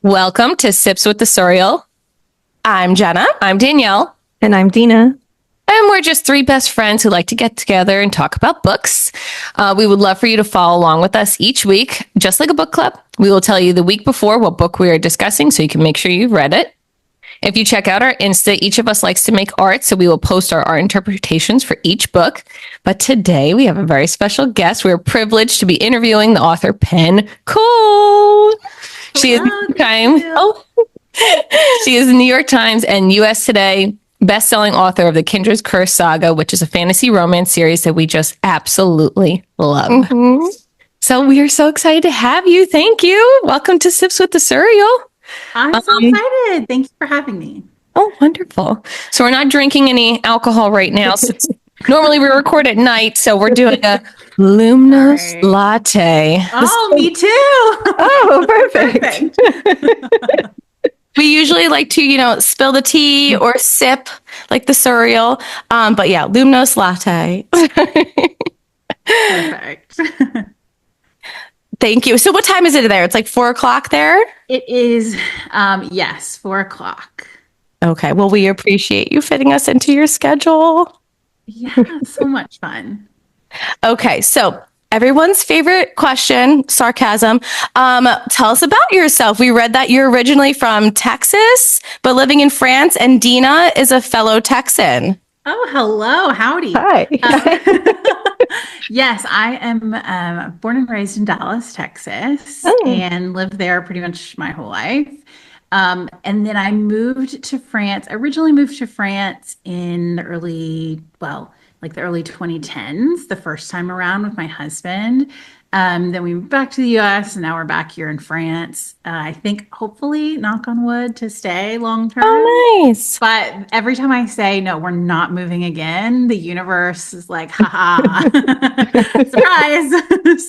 Welcome to Sips with the Sorial. I'm Jenna. I'm Danielle. And I'm Dina. And we're just three best friends who like to get together and talk about books. We would love for you to follow along with us each week, just like a book club. We will tell you the week before what book we are discussing so you can make sure you've read it. If you check out our Insta, each of us likes to make art, so we will post our art interpretations for each book. But today we have a very special guest. We're privileged to be interviewing the author Penn Cole. She is she is the New York Times and US Today best-selling author of the Kindred's Curse Saga, which is a fantasy romance series that we just absolutely love. Mm-hmm. So we are so excited to have you. Thank you. Welcome to Sips with the Sorial. I'm so excited. Thank you for having me. Oh, wonderful. So we're not drinking any alcohol right now. Normally we record at night, so we're doing a luminous latte. Oh, me too. Oh, perfect. We usually like to, spill the tea or sip like the Sorial. But yeah, luminous latte. Perfect. Thank you. So what time is it there? It's like 4:00 there? It is, yes, 4:00. Okay. Well, we appreciate you fitting us into your schedule. Yeah, so much fun. Okay. So everyone's favorite question, sarcasm. Tell us about yourself. We read that you're originally from Texas, but living in France, and Dina is a fellow Texan. Oh, hello. Howdy. Hi. Yes, I am born and raised in Dallas, Texas, and lived there pretty much my whole life. And then I moved to France. I originally moved to France in the early 2010s, the first time around with my husband. Then we moved back to the US, and now we're back here in France. I think, hopefully, knock on wood, to stay long term. Oh, nice. But every time I say, no, we're not moving again, the universe is like, haha, surprise.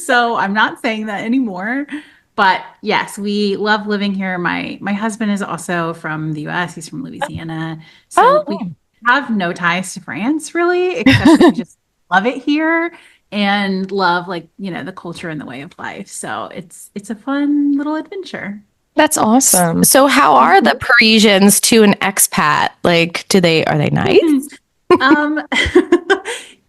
So I'm not saying that anymore. But yes, we love living here. My husband is also from the US. He's from Louisiana. So we have no ties to France, really, except we just love it here and love, the culture and the way of life. So it's a fun little adventure. That's awesome. So how are the Parisians to an expat? Like, are they nice?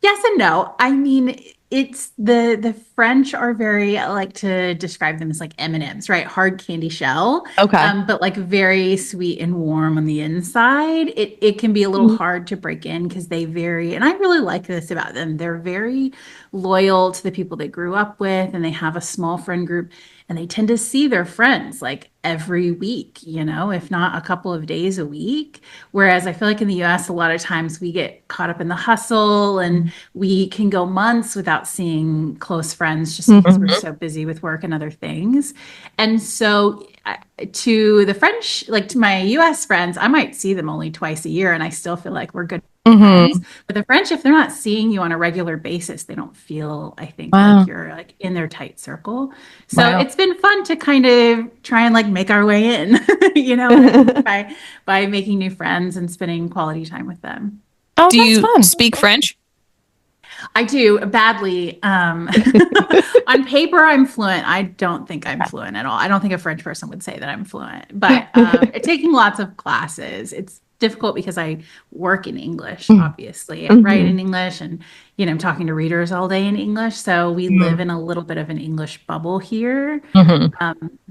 Yes and no. I mean, it's the French are very, I like to describe them as like M&Ms, right? Hard candy shell. Okay. But like very sweet and warm on the inside. It can be a little hard to break in because they vary. And I really like this about them. They're very loyal to the people they grew up with, and they have a small friend group, and they tend to see their friends like every week, if not a couple of days a week. Whereas I feel like in the US, a lot of times we get caught up in the hustle, and we can go months without seeing close friends just because we're so busy with work and other things. And so to the French, like to my US friends, I might see them only twice a year, and I still feel like we're good friends. But the French, if they're not seeing you on a regular basis, they don't feel, I think, like you're like in their tight circle. So it's been fun to kind of try and like make our way in, by making new friends and spending quality time with them. Oh, do you speak French? I do, badly. On paper, I'm fluent. I don't think I'm fluent at all. I don't think a French person would say that I'm fluent, but taking lots of classes. It's difficult because I work in English, obviously, and write in English, and I'm talking to readers all day in English. So we live in a little bit of an English bubble here.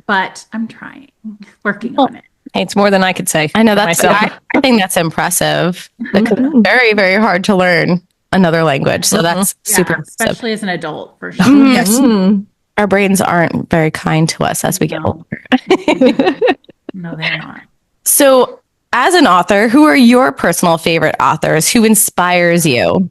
But I'm working on it. Hey, it's more than I could say. I know that's. I think that's impressive. Because it's very, very hard to learn another language. So that's super impressive. Especially as an adult, for sure. Yes. Our brains aren't very kind to us as we get older. No, they're not. So as an author, who are your personal favorite authors? Who inspires you?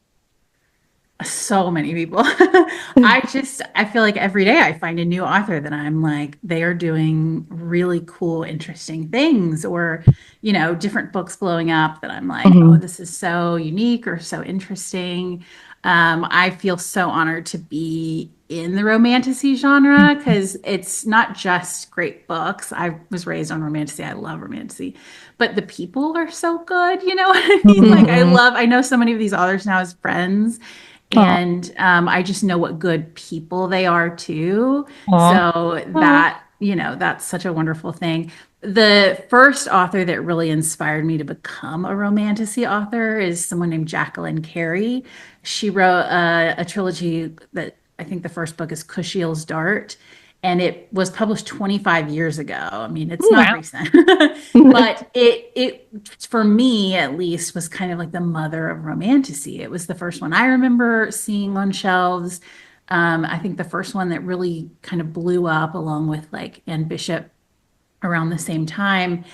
So many people. I feel like every day I find a new author that I'm like, they are doing really cool, interesting things, or, different books blowing up that I'm like, oh, this is so unique or so interesting. I feel so honored to be in the romantasy genre because it's not just great books. I was raised on romantasy. I love romantasy, but the people are so good. You know what I mean? Like I know so many of these authors now as friends. And I just know what good people they are too. So that that's such a wonderful thing. The first author that really inspired me to become a romantasy author is someone named Jacqueline Carey. She wrote a trilogy that I think the first book is Cushiel's Dart, and it was published 25 years ago. I mean, it's not recent, but it for me at least was kind of like the mother of romantasy. It was the first one I remember seeing on shelves. I think the first one that really kind of blew up along with like Anne Bishop around the same time.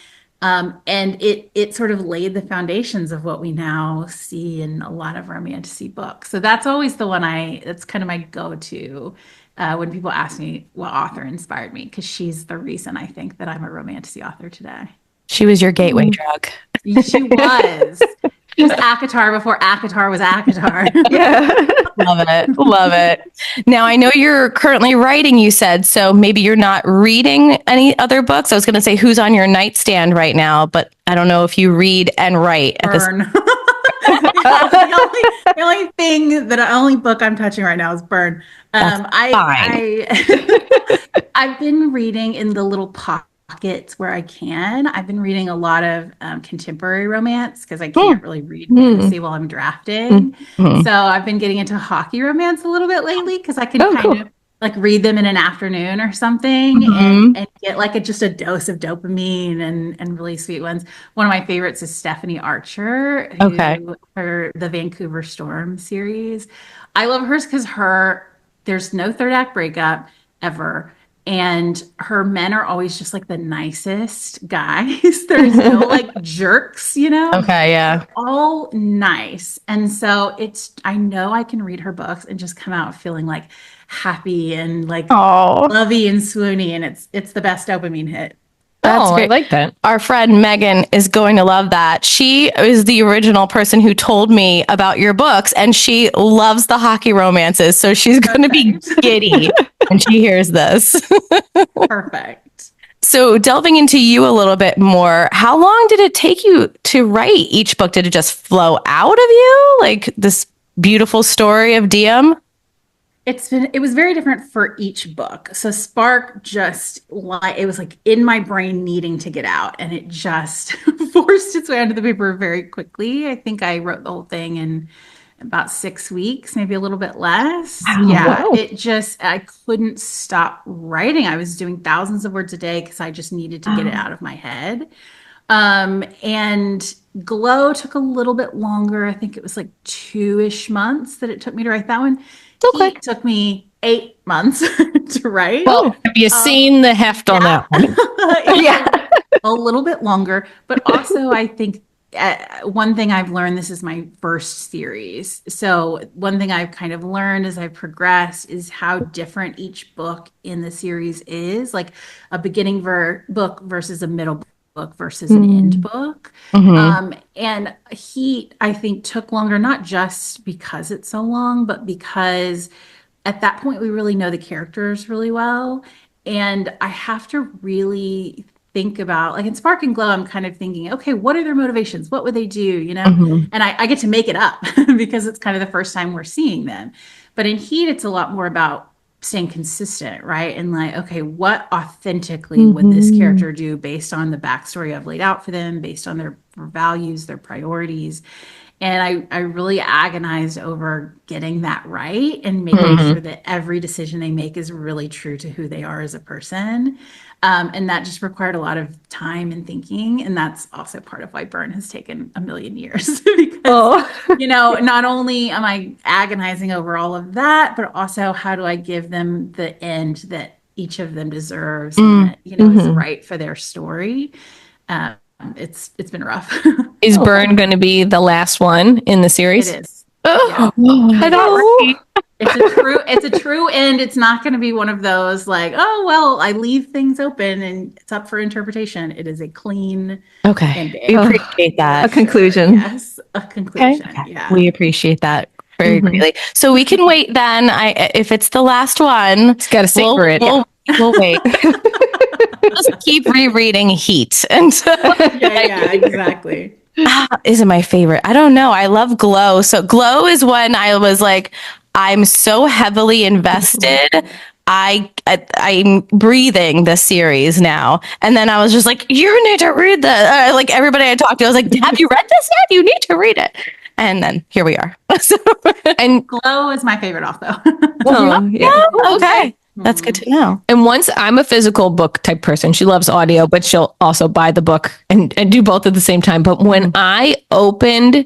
And it sort of laid the foundations of what we now see in a lot of romantasy books. So that's always the one that's kind of my go-to when people ask me what author inspired me, because she's the reason I think that I'm a romantasy author today. She was your gateway drug. She was. She was ACOTAR before ACOTAR was ACOTAR. Yeah. Love it. Love it. Now, I know you're currently writing, you said, so maybe you're not reading any other books. I was going to say who's on your nightstand right now, but I don't know if you read and write at this. The only book I'm touching right now is Burn. I've been reading in the little pockets where I can. I've been reading a lot of contemporary romance because I can't really read fantasy while I'm drafting. So I've been getting into hockey romance a little bit lately because I can of like read them in an afternoon or something and get like just a dose of dopamine and really sweet ones. One of my favorites is Stephanie Archer, for the Vancouver Storm series. I love hers because there's no third act breakup ever. And her men are always just like the nicest guys. There's no like jerks, Okay, yeah. They're all nice. And so I know I can read her books and just come out feeling like happy and like lovey and swoony. And it's the best dopamine hit. That's great. I like that. Our friend Megan is going to love that. She is the original person who told me about your books, and she loves the hockey romances. So she's going to be giddy when she hears this. Perfect. So delving into you a little bit more, how long did it take you to write each book? Did it just flow out of you, like this beautiful story of Diem? It was very different for each book. So Spark it was like in my brain needing to get out, and it just forced its way onto the paper very quickly. I think I wrote the whole thing in about 6 weeks, maybe a little bit less. Wow. I couldn't stop writing. I was doing thousands of words a day because I just needed to get it out of my head. And Glow took a little bit longer. I think it was like 2-ish months that it took me to write that one. It took me 8 months to write. Well, have you seen the heft on that one? Yeah, a little bit longer. But also, I think one thing I've learned, this is my first series. So one thing I've kind of learned as I've progressed is how different each book in the series is. Like a beginning book versus a middle book versus an end book. And Heat, I think, took longer, not just because it's so long, but because at that point we really know the characters really well. And I have to really think about, like in Spark and Glow, I'm kind of thinking, okay, what are their motivations? What would they do? And I get to make it up because it's kind of the first time we're seeing them. But in Heat, it's a lot more about staying consistent, right? And like, okay, what authentically would this character do based on the backstory I've laid out for them, based on their values, their priorities. And I really agonized over getting that right and making sure that every decision they make is really true to who they are as a person. And that just required a lot of time and thinking. And that's also part of why Burn has taken a million years. Because, not only am I agonizing over all of that, but also how do I give them the end that each of them deserves and that, is right for their story. It's been rough. Is Burn going to be the last one in the series? It is. Oh, yeah. It's a true end. It's not going to be one of those like, oh, well, I leave things open and it's up for interpretation. It is a clean ending. We appreciate that. A conclusion. Yes, a conclusion. Okay. Yeah. We appreciate that very greatly. So we can wait then. If it's the last one, it's got to savor it. We'll wait. Just keep rereading Heat. Yeah, exactly. Isn't my favorite. I don't know. I love Glow. So Glow is when I was like, I'm so heavily invested, I'm breathing this series now. And then I was just like, you need to read this. Like everybody I talked to, I was like, have you read this yet? You need to read it. And then here we are. And Glow is my favorite also. Oh, yeah. okay. That's good to know. And once I'm a physical book type person, she loves audio, but she'll also buy the book and do both at the same time. But when I opened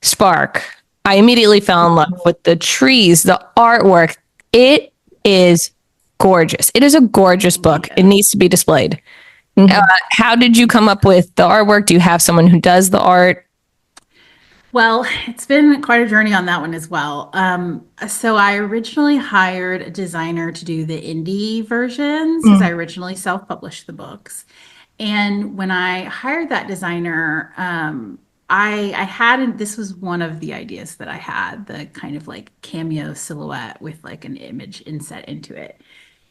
Spark, I immediately fell in love with the trees, the artwork. It is gorgeous. It is a gorgeous book. It needs to be displayed. How did you come up with the artwork? Do you have someone who does the art? Well, it's been quite a journey on that one as well. So I originally hired a designer to do the indie versions because I originally self-published the books. And when I hired that designer, this was one of the ideas that I had, the kind of like cameo silhouette with like an image inset into it.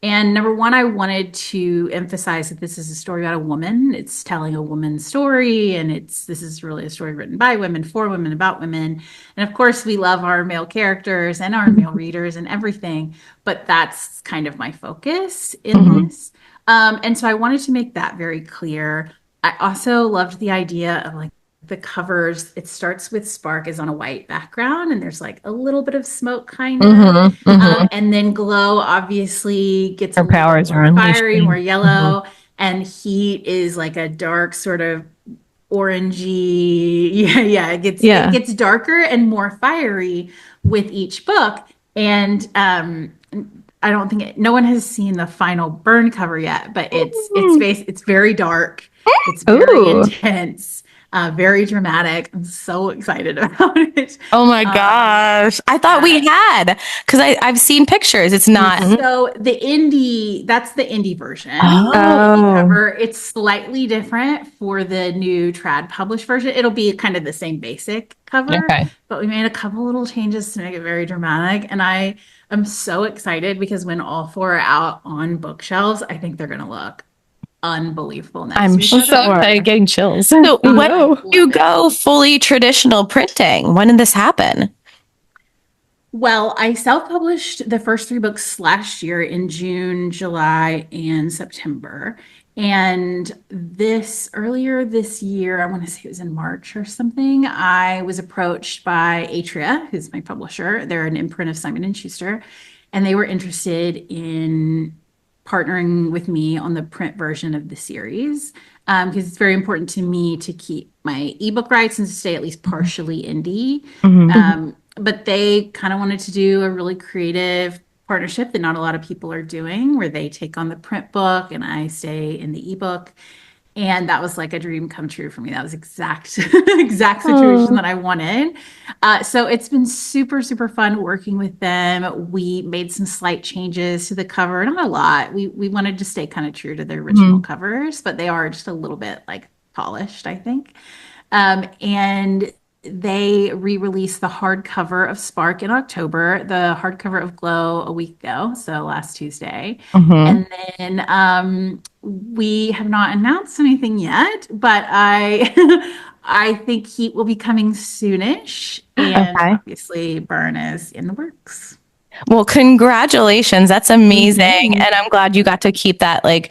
And number one, I wanted to emphasize that this is a story about a woman. It's telling a woman's story, and this is really a story written by women, for women, about women. And of course, we love our male characters and our male readers and everything, but that's kind of my focus in this. And so I wanted to make that very clear. I also loved the idea of like the covers. It starts with Spark is on a white background, and there's like a little bit of smoke kind of. And then Glow obviously gets Her powers are fiery, more yellow, and Heat is like a dark sort of orangey. It gets darker and more fiery with each book. And I don't think no one has seen the final burn cover yet, but it's very dark. It's very intense. Very dramatic. I'm so excited about it. Oh my gosh. I thought we had, because I've seen pictures. It's not. So that's the indie version. Oh. The indie cover. It's slightly different for the new trad published version. It'll be kind of the same basic cover, but we made a couple little changes to make it very dramatic. And I am so excited because when all four are out on bookshelves, I think they're going to look unbelievable next I'm week. so excited, getting chills. So when you go fully traditional printing, when did this happen? Well, I self-published the first three books last year in June, July, and September. And earlier this year, I want to say it was in March or something, I was approached by Atria, who's my publisher. They're an imprint of Simon & Schuster, and they were interested in partnering with me on the print version of the series because it's very important to me to keep my ebook rights and to stay at least partially indie. But they kind of wanted to do a really creative partnership that not a lot of people are doing, where they take on the print book and I stay in the ebook. And that was like a dream come true for me. That was exact situation that I wanted. So it's been super, super fun working with them. We made some slight changes to the cover, not a lot. We wanted to stay kind of true to the original covers, but they are just a little bit like polished, I think. And they re-released the hardcover of Spark in October, the hardcover of Glow a week ago, so last Tuesday. And then we have not announced anything yet, but I think Heat will be coming soonish, and obviously Burn is in the works. Well, congratulations. That's amazing. And I'm glad you got to keep that like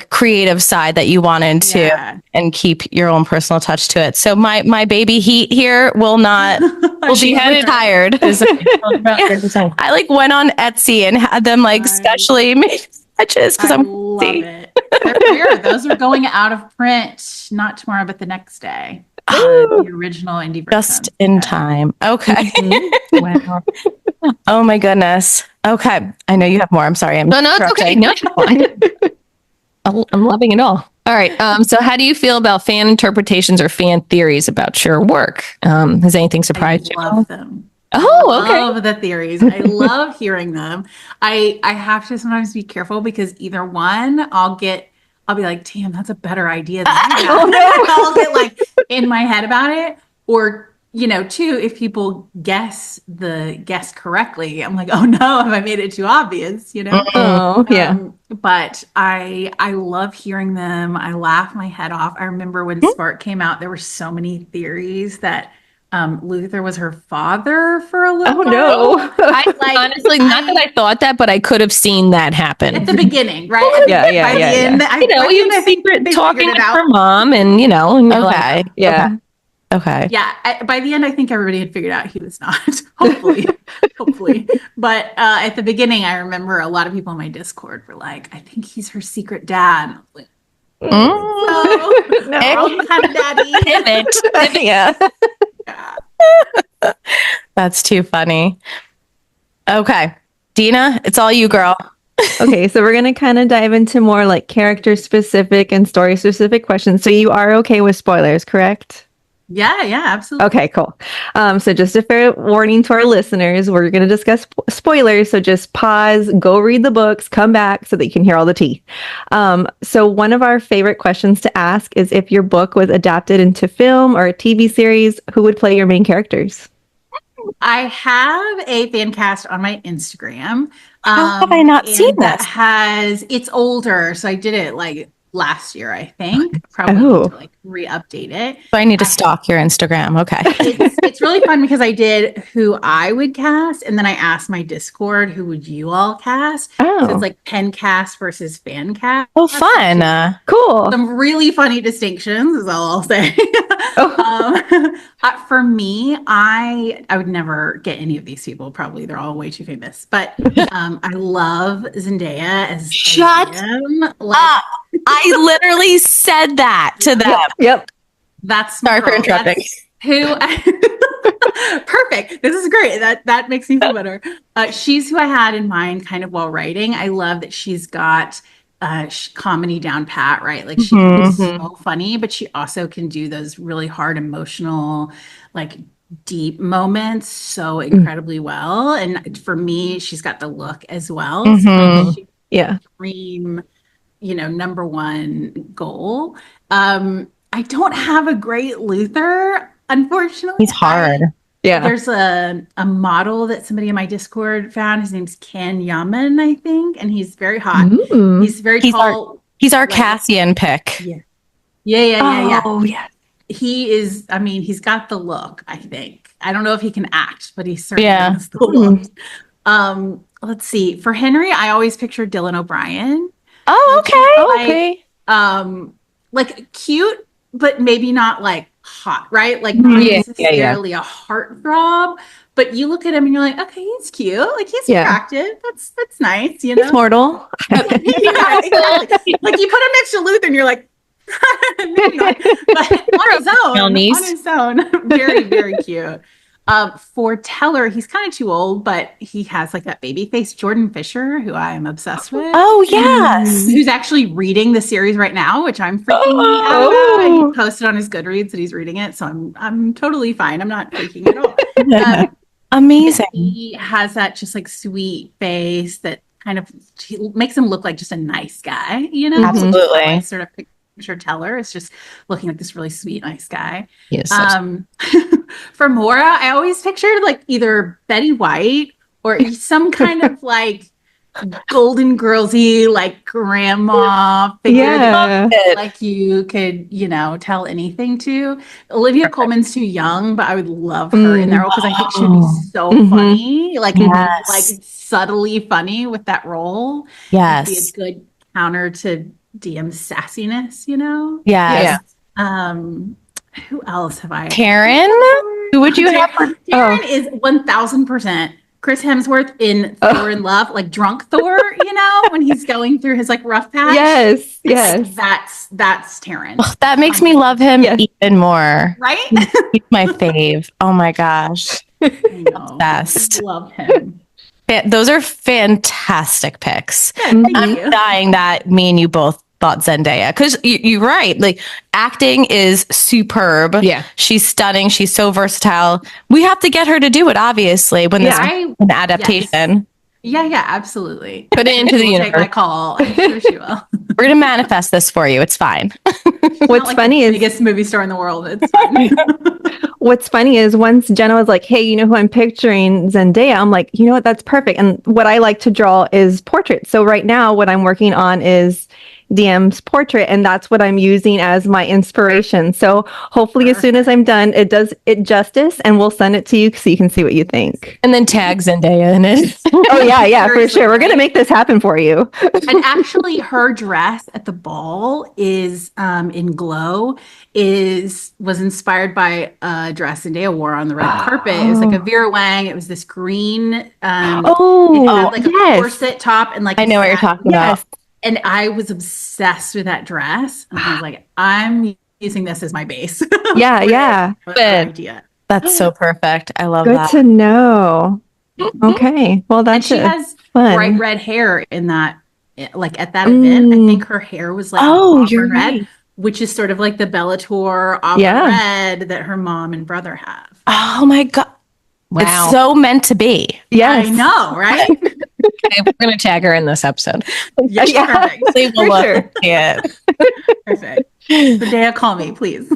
creative side that you wanted to and keip your own personal touch to it. So my baby Heat here will not be retired. I like went on Etsy and had them like specially made sketches because I'm love it. They're rare. Those are going out of print not tomorrow but the next day. The original indie version. Just in time. Okay. Wow. Oh my goodness. Okay. I know you have more. I'm sorry. No, it's okay. No, it's fine. I'm loving it all. All right. So how do you feel about fan interpretations or fan theories about your work? Has anything surprised you? I love them. Oh, okay. I love the theories. I love hearing them. I have to sometimes be careful because either one, I'll be like, damn, that's a better idea than I had. I'll get like in my head about it. Or, two, if people guess correctly, I'm like, oh no, have I made it too obvious? Oh, yeah. But I love hearing them. I laugh my head off. I remember when Spark came out, there were so many theories that Luther was her father for a little Oh while. no. Honestly, not that I thought that, but I could have seen that happen. At the beginning, right? Yeah, By the end, He was secret talking with her mom, and and you're like, Yeah. Okay. Yeah, by the end, I think everybody had figured out he was not. hopefully. But at the beginning, I remember a lot of people in my Discord were like, "I think he's her secret dad." And I was like, No. wrong kind of daddy. Yeah. Yeah. That's too funny. Okay. Dina, it's all you, girl. Okay, so we're going to kind of dive into more like character specific and story specific questions. So you are okay with spoilers, correct? Yeah, absolutely. Okay, cool. So just a fair warning to our listeners, we're going to discuss spoilers. So just pause, go read the books, come back so that you can hear all the tea. So one of our favorite questions to ask is if your book was adapted into film or a TV series, who would play your main characters? I have a fan cast on my Instagram. How have I not seen that this? It's older, so I did it like last year, I think. Probably need to like re-update it. So I need to stalk your Instagram. Okay. It's really fun because I did who I would cast, and then I asked my Discord, who would you all cast? Oh. So it's like pen cast versus fan cast. Oh, fun. Cool. Some really funny distinctions is all I'll say. For me, I would never get any of these people. Probably they're all way too famous. But I love Zendaya as Shut Diem. up. I literally said that to them. Yep. That's Sorry for interrupting. Who? Perfect. This is great. That makes me feel better. She's who I had in mind, kind of while writing. I love that she's got comedy down pat, right? Like she's so funny, but she also can do those really hard, emotional, like deep moments so incredibly well. And for me, she's got the look as well. So like, she's dream, number one goal. I don't have a great Luther, unfortunately. He's hard. There's a model that somebody in my Discord found. His name's Ken Yaman, I think, and he's very hot. He's very tall. He's our Cassian pick. Yeah. Oh, yeah. He is, he's got the look, I think. I don't know if he can act, but he certainly has the look. Let's see. For Henry, I always pictured Dylan O'Brien. Oh, okay. Like cute, but maybe not like hot, right? Like not necessarily a heartthrob, but you look at him and you're like, okay, he's cute. Like he's attractive. That's nice, He's mortal. Exactly. Like you put him next to Luther and you're like, maybe not. But on his own, very, very cute. For Teller, he's kind of too old, but he has like that baby face. Jordan Fisher, who I am obsessed with. Oh, yes. Who's actually reading the series right now, which I'm freaking out about. He posted on his Goodreads that he's reading it, so I'm totally fine. I'm not freaking at all. Amazing. He has that just like sweet face that kind of makes him look like just a nice guy, Absolutely. I sort of picture Teller is just looking like this really sweet, nice guy. Yes. For Mora, I always pictured like either Betty White or some kind of like Golden Girls-y, like grandma figure that like you could, tell anything to. Olivia Colman's too young, but I would love her in there because I think she'd be so funny, like subtly funny with that role. Yes. It'd be a good counter to Diem's sassiness, Yes. Who else have I? Karen? Who would you have? Karen is 1000% Chris Hemsworth in Thor in Love, like drunk Thor, when he's going through his like rough patch. Yes. That's Taryn. Oh, that makes me love him even more. Right? He's my fave. Oh my gosh. Obsessed. Love him. Those are fantastic picks. Yeah, I'm dying that me and you both thought Zendaya, because you're right. Like acting is superb. Yeah, she's stunning. She's so versatile. We have to get her to do it. Obviously, when this is an adaptation. Yes. Yeah, absolutely. Put it into the universe. Take my call. I'm sure she will. We're gonna manifest this for you. It's fine. What's funny is the biggest movie star in the world. It's fine. What's funny is once Jenna was like, hey, you know who I'm picturing? Zendaya. I'm like, you know what? That's perfect. And what I like to draw is portraits. So right now what I'm working on is Diem's portrait, and that's what I'm using as my inspiration. So hopefully as soon as I'm done, it does it justice, and we'll send it to you so you can see what you think. And then tag Zendaya in it. Oh yeah, for Seriously, sure. We're right? gonna make this happen for you. And actually, her dress at the ball is in Glow was inspired by a dress Zendaya wore on the red carpet. It was like a Vera Wang. It was this green. It had like a corset top and like I know what you're talking about. And I was obsessed with that dress. And I was like, I'm using this as my base. Yeah. Good idea. That's so perfect. I love Good that. to know. Okay, well And that's she has fun. bright red hair in that, like at that event. I think her hair was like auburn red, which is sort of like the Bellator auburn red that her mom and brother have. Oh my God. Wow. It's so meant to be. Yes. I know, right? Okay, we're going to tag her in this episode. Yes, perfect. They will love to see it. Perfect. Zendaya, call me, please.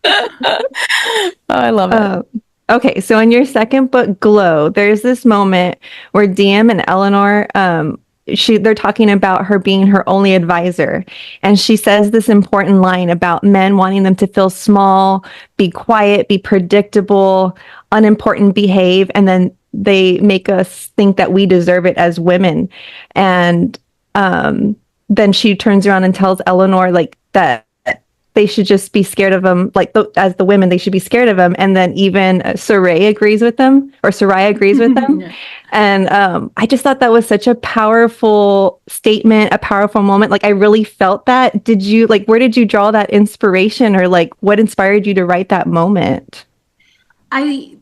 Oh, I love it. Okay, so in your second book, Glow, there's this moment where Diem and Eleanor, they're talking about her being her only advisor, and she says this important line about men wanting them to feel small, be quiet, be predictable, unimportant, behave, and then they make us think that we deserve it as women. And then she turns around and tells Eleanor like that they should just be scared of him, like as the women, they should be scared of him. And then even Soraya agrees with them. Yeah. And I just thought that was such a powerful statement, a powerful moment. Like I really felt that. Did you where did you draw that inspiration, or like what inspired you to write that moment? I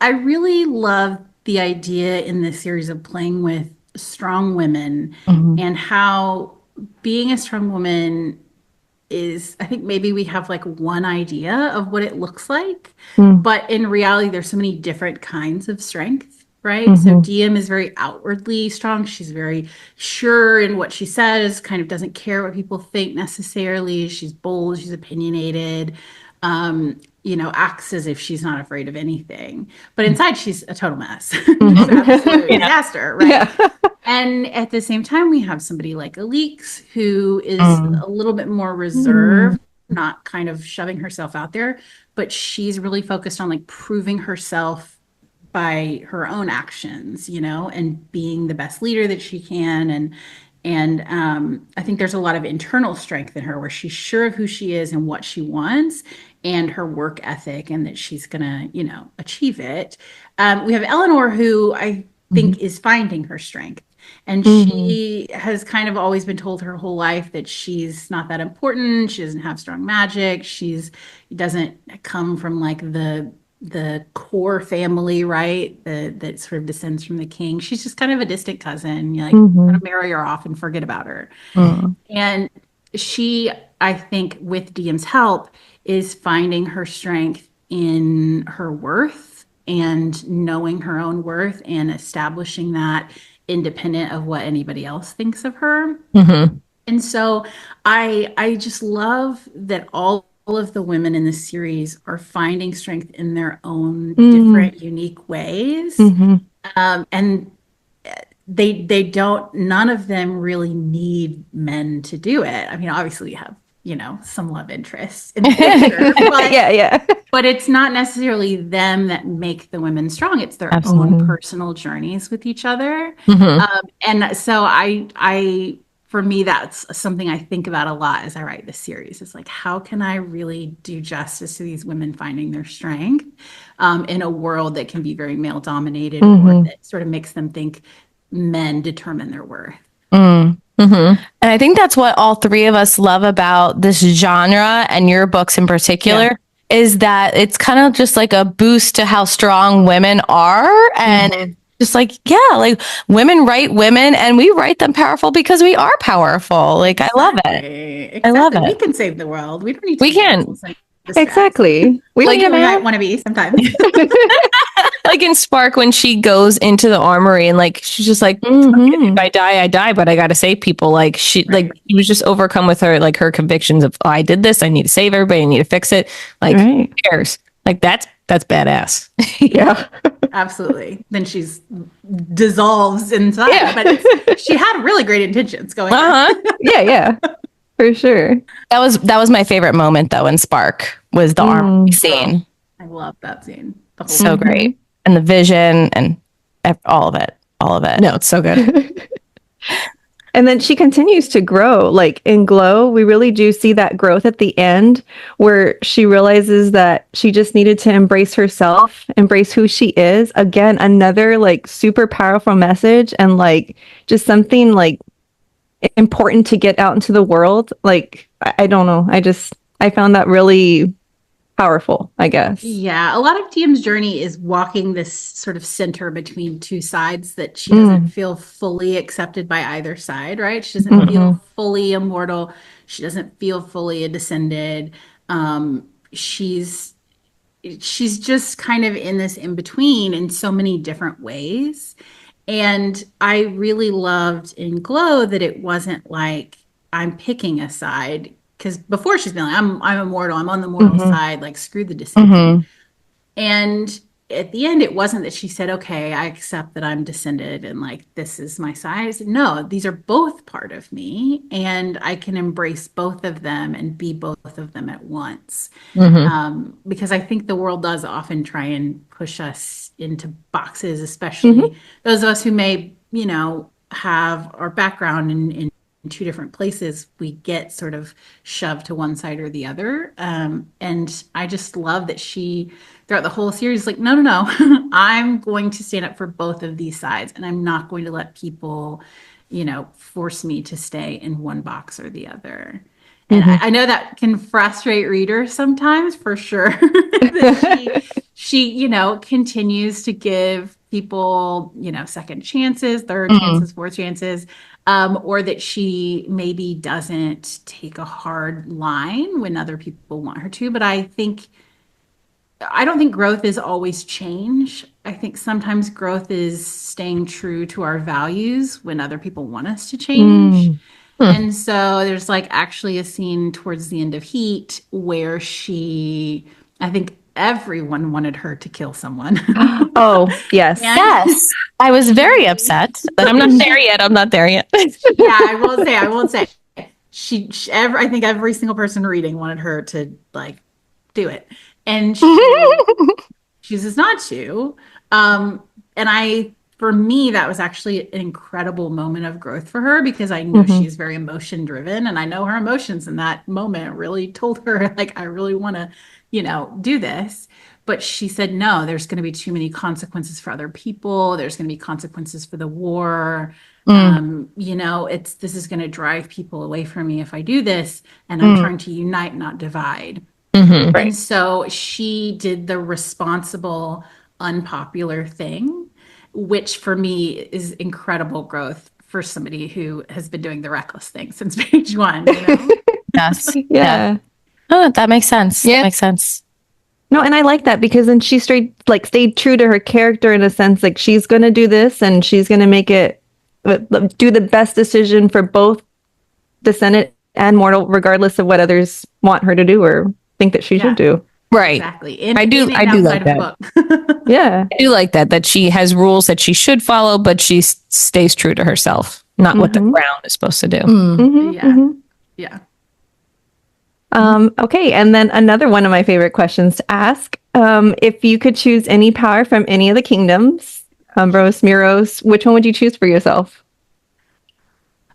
really love the idea in this series of playing with strong women and how being a strong woman is, I think maybe we have like one idea of what it looks like, but in reality, there's so many different kinds of strength, right? So Diem is very outwardly strong. She's very sure in what she says, kind of doesn't care what people think necessarily. She's bold, she's opinionated, acts as if she's not afraid of anything. But inside, she's a total mess. She's an absolute disaster, right? Yeah. And at the same time, we have somebody like Alix, who is a little bit more reserved, not kind of shoving herself out there, but she's really focused on like proving herself by her own actions, and being the best leader that she can. And I think there's a lot of internal strength in her where she's sure of who she is and what she wants and her work ethic, and that she's going to, achieve it. We have Eleanor, who I think is finding her strength. And she has kind of always been told her whole life that she's not that important. She doesn't have strong magic. She doesn't come from like the core family, right? That sort of descends from the king. She's just kind of a distant cousin. You're like, kind of marry her off and forget about her. And she, I think, with Diem's help, is finding her strength in her worth and knowing her own worth and establishing that independent of what anybody else thinks of her. And so I just love that all of the women in this series are finding strength in their own different, unique ways. And they don't, none of them really need men to do it. I mean, obviously you have, some love interests in the picture, but, but it's not necessarily them that make the women strong. It's their own personal journeys with each other. And so for me, that's something I think about a lot as I write this series. It's like, how can I really do justice to these women finding their strength in a world that can be very male dominated, or that sort of makes them think men determine their worth. And I think that's what all three of us love about this genre, and your books in particular, is that it's kind of just like a boost to how strong women are. And just like, like women write women, and we write them powerful because we are powerful. Like, I love it. Exactly. I love it. We can save the world. We don't need to. We can. Exactly. We might want to be sometimes. Like in Spark, when she goes into the armory and like she's just like, if I die, I die, but I gotta save people. Like she was just overcome with her convictions of, I did this, I need to save everybody, I need to fix it. Like who cares? Like that's that's badass. Yeah. Absolutely. Then she's dissolves inside. Yeah. But she had really great intentions going on. Yeah. For sure. That was my favorite moment though in Spark was the arm scene. I love that scene. The whole So great. And the vision and all of it. All of it. No, it's so good. And then she continues to grow. Like in Glow, we really do see that growth at the end where she realizes that she just needed to embrace herself, embrace who she is. Again, another like super powerful message and like just something like important to get out into the world. Like, I don't know. I found that really powerful, I guess. Yeah, a lot of Diem's journey is walking this sort of center between two sides that she doesn't feel fully accepted by either side, right? She doesn't feel fully immortal. She doesn't feel fully a descended. She's just kind of in this in between in so many different ways. And I really loved in Glow that it wasn't like I'm picking a side. Because before she's been like, I'm immortal. I'm on the mortal side. Like, screw the descended. And at the end, it wasn't that she said, okay, I accept that I'm descended and like, this is my side. I said, no, these are both part of me. And I can embrace both of them and be both of them at once. Because I think the world does often try and push us into boxes, especially those of us who may, have our background in two different places. We get sort of shoved to one side or the other. And I just love that she, throughout the whole series, like, no, I'm going to stand up for both of these sides. And I'm not going to let people, force me to stay in one box or the other. And I know that can frustrate readers sometimes, for sure. That she continues to give people, second chances, third chances, fourth chances, or that she maybe doesn't take a hard line when other people want her to. But I don't think growth is always change. I think sometimes growth is staying true to our values when other people want us to change. And so there's like actually a scene towards the end of Heat where I think everyone wanted her to kill someone. Oh, yes. Yes. I was very upset. But I'm not there yet. Yeah, I won't say. I think every single person reading wanted her to like do it. And she chooses not to. For me, that was actually an incredible moment of growth for her because I know she's very emotion driven and I know her emotions in that moment really told her like, I really want to, do this. But she said, no, there's going to be too many consequences for other people. There's going to be consequences for the war. This is going to drive people away from me if I do this. And I'm trying to unite, not divide. And so she did the responsible, unpopular thing, which for me is incredible growth for somebody who has been doing the reckless thing since page one. Yes. Yeah. Oh, that makes sense. Yeah. That makes sense. No, and I like that because then she stayed true to her character in a sense. Like she's going to do this and she's going to make it do the best decision for both descendant and mortal, regardless of what others want her to do or think that she should do. Right. Exactly. I do like that. Yeah. I do like that she has rules that she should follow, but she stays true to herself, not what the ground is supposed to do. Yeah. Okay, and then another one of my favorite questions to ask. If you could choose any power from any of the kingdoms, Umbros, Miros, which one would you choose for yourself?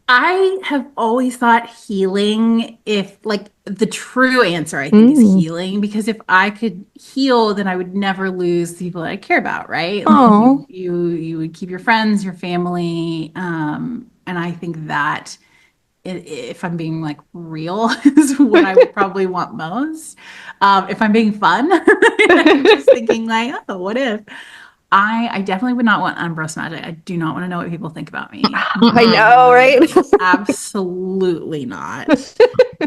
I have always thought healing, if like the true answer, I think, is healing, because if I could heal, then I would never lose the people that I care about, right? Like you would keep your friends, your family. And I think that if I'm being like real is what I would probably want most. If I'm being fun, I'm just thinking like, oh, what if? I definitely would not want Umbros magic. I do not want to know what people think about me. I know, right? Absolutely not.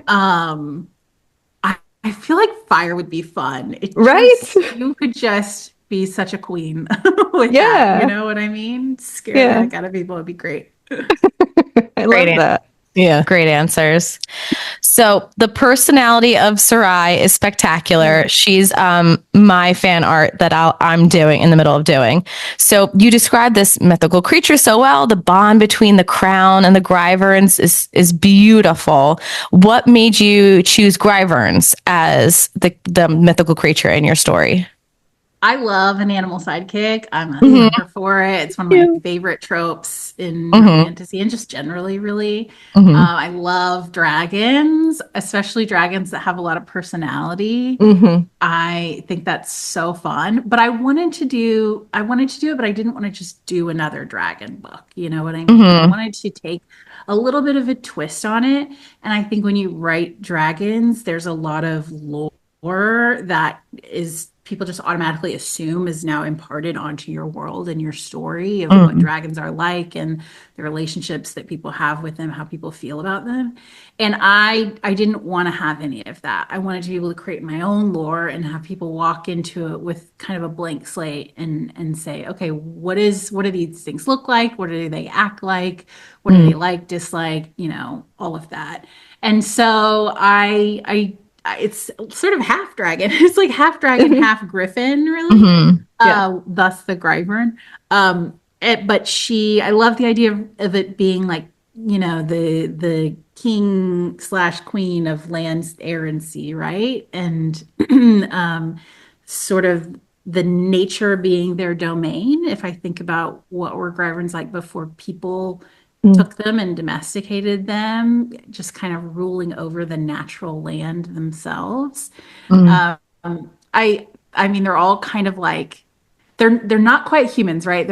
I feel like fire would be fun. You could just be such a queen with that. You know what I mean? Scare the heck out of people would be great. I love that. Yeah. Great answers. So the personality of Sarai is spectacular. She's my fan art that I'm doing in the middle of doing. So you described this mythical creature so well. The bond between the crown and the Gryverns is beautiful. What made you choose Gryverns as the mythical creature in your story? I love an animal sidekick. I'm a sucker for it. It's one of my favorite tropes in fantasy and just generally, really. I love dragons, especially dragons that have a lot of personality. I think that's so fun. But I wanted to do it, but I didn't want to just do another dragon book. You know what I mean? I wanted to take a little bit of a twist on it. And I think when you write dragons, there's a lot of lore that is people just automatically assume is now imparted onto your world and your story of what dragons are like and the relationships that people have with them, how people feel about them. And I didn't want to have any of that. I wanted to be able to create my own lore and have people walk into it with kind of a blank slate and say, okay, what do these things look like? What do they act like? What do they like, dislike, all of that. And so it's sort of half dragon. It's like half dragon, half griffin, really. Thus the Gryvern. But I love the idea of it being like, the king / queen of land, air, and sea, right? And sort of the nature being their domain. If I think about what were Gryverns like before people took them and domesticated them, just kind of ruling over the natural land themselves. I mean, they're all kind of like, they're not quite humans, right?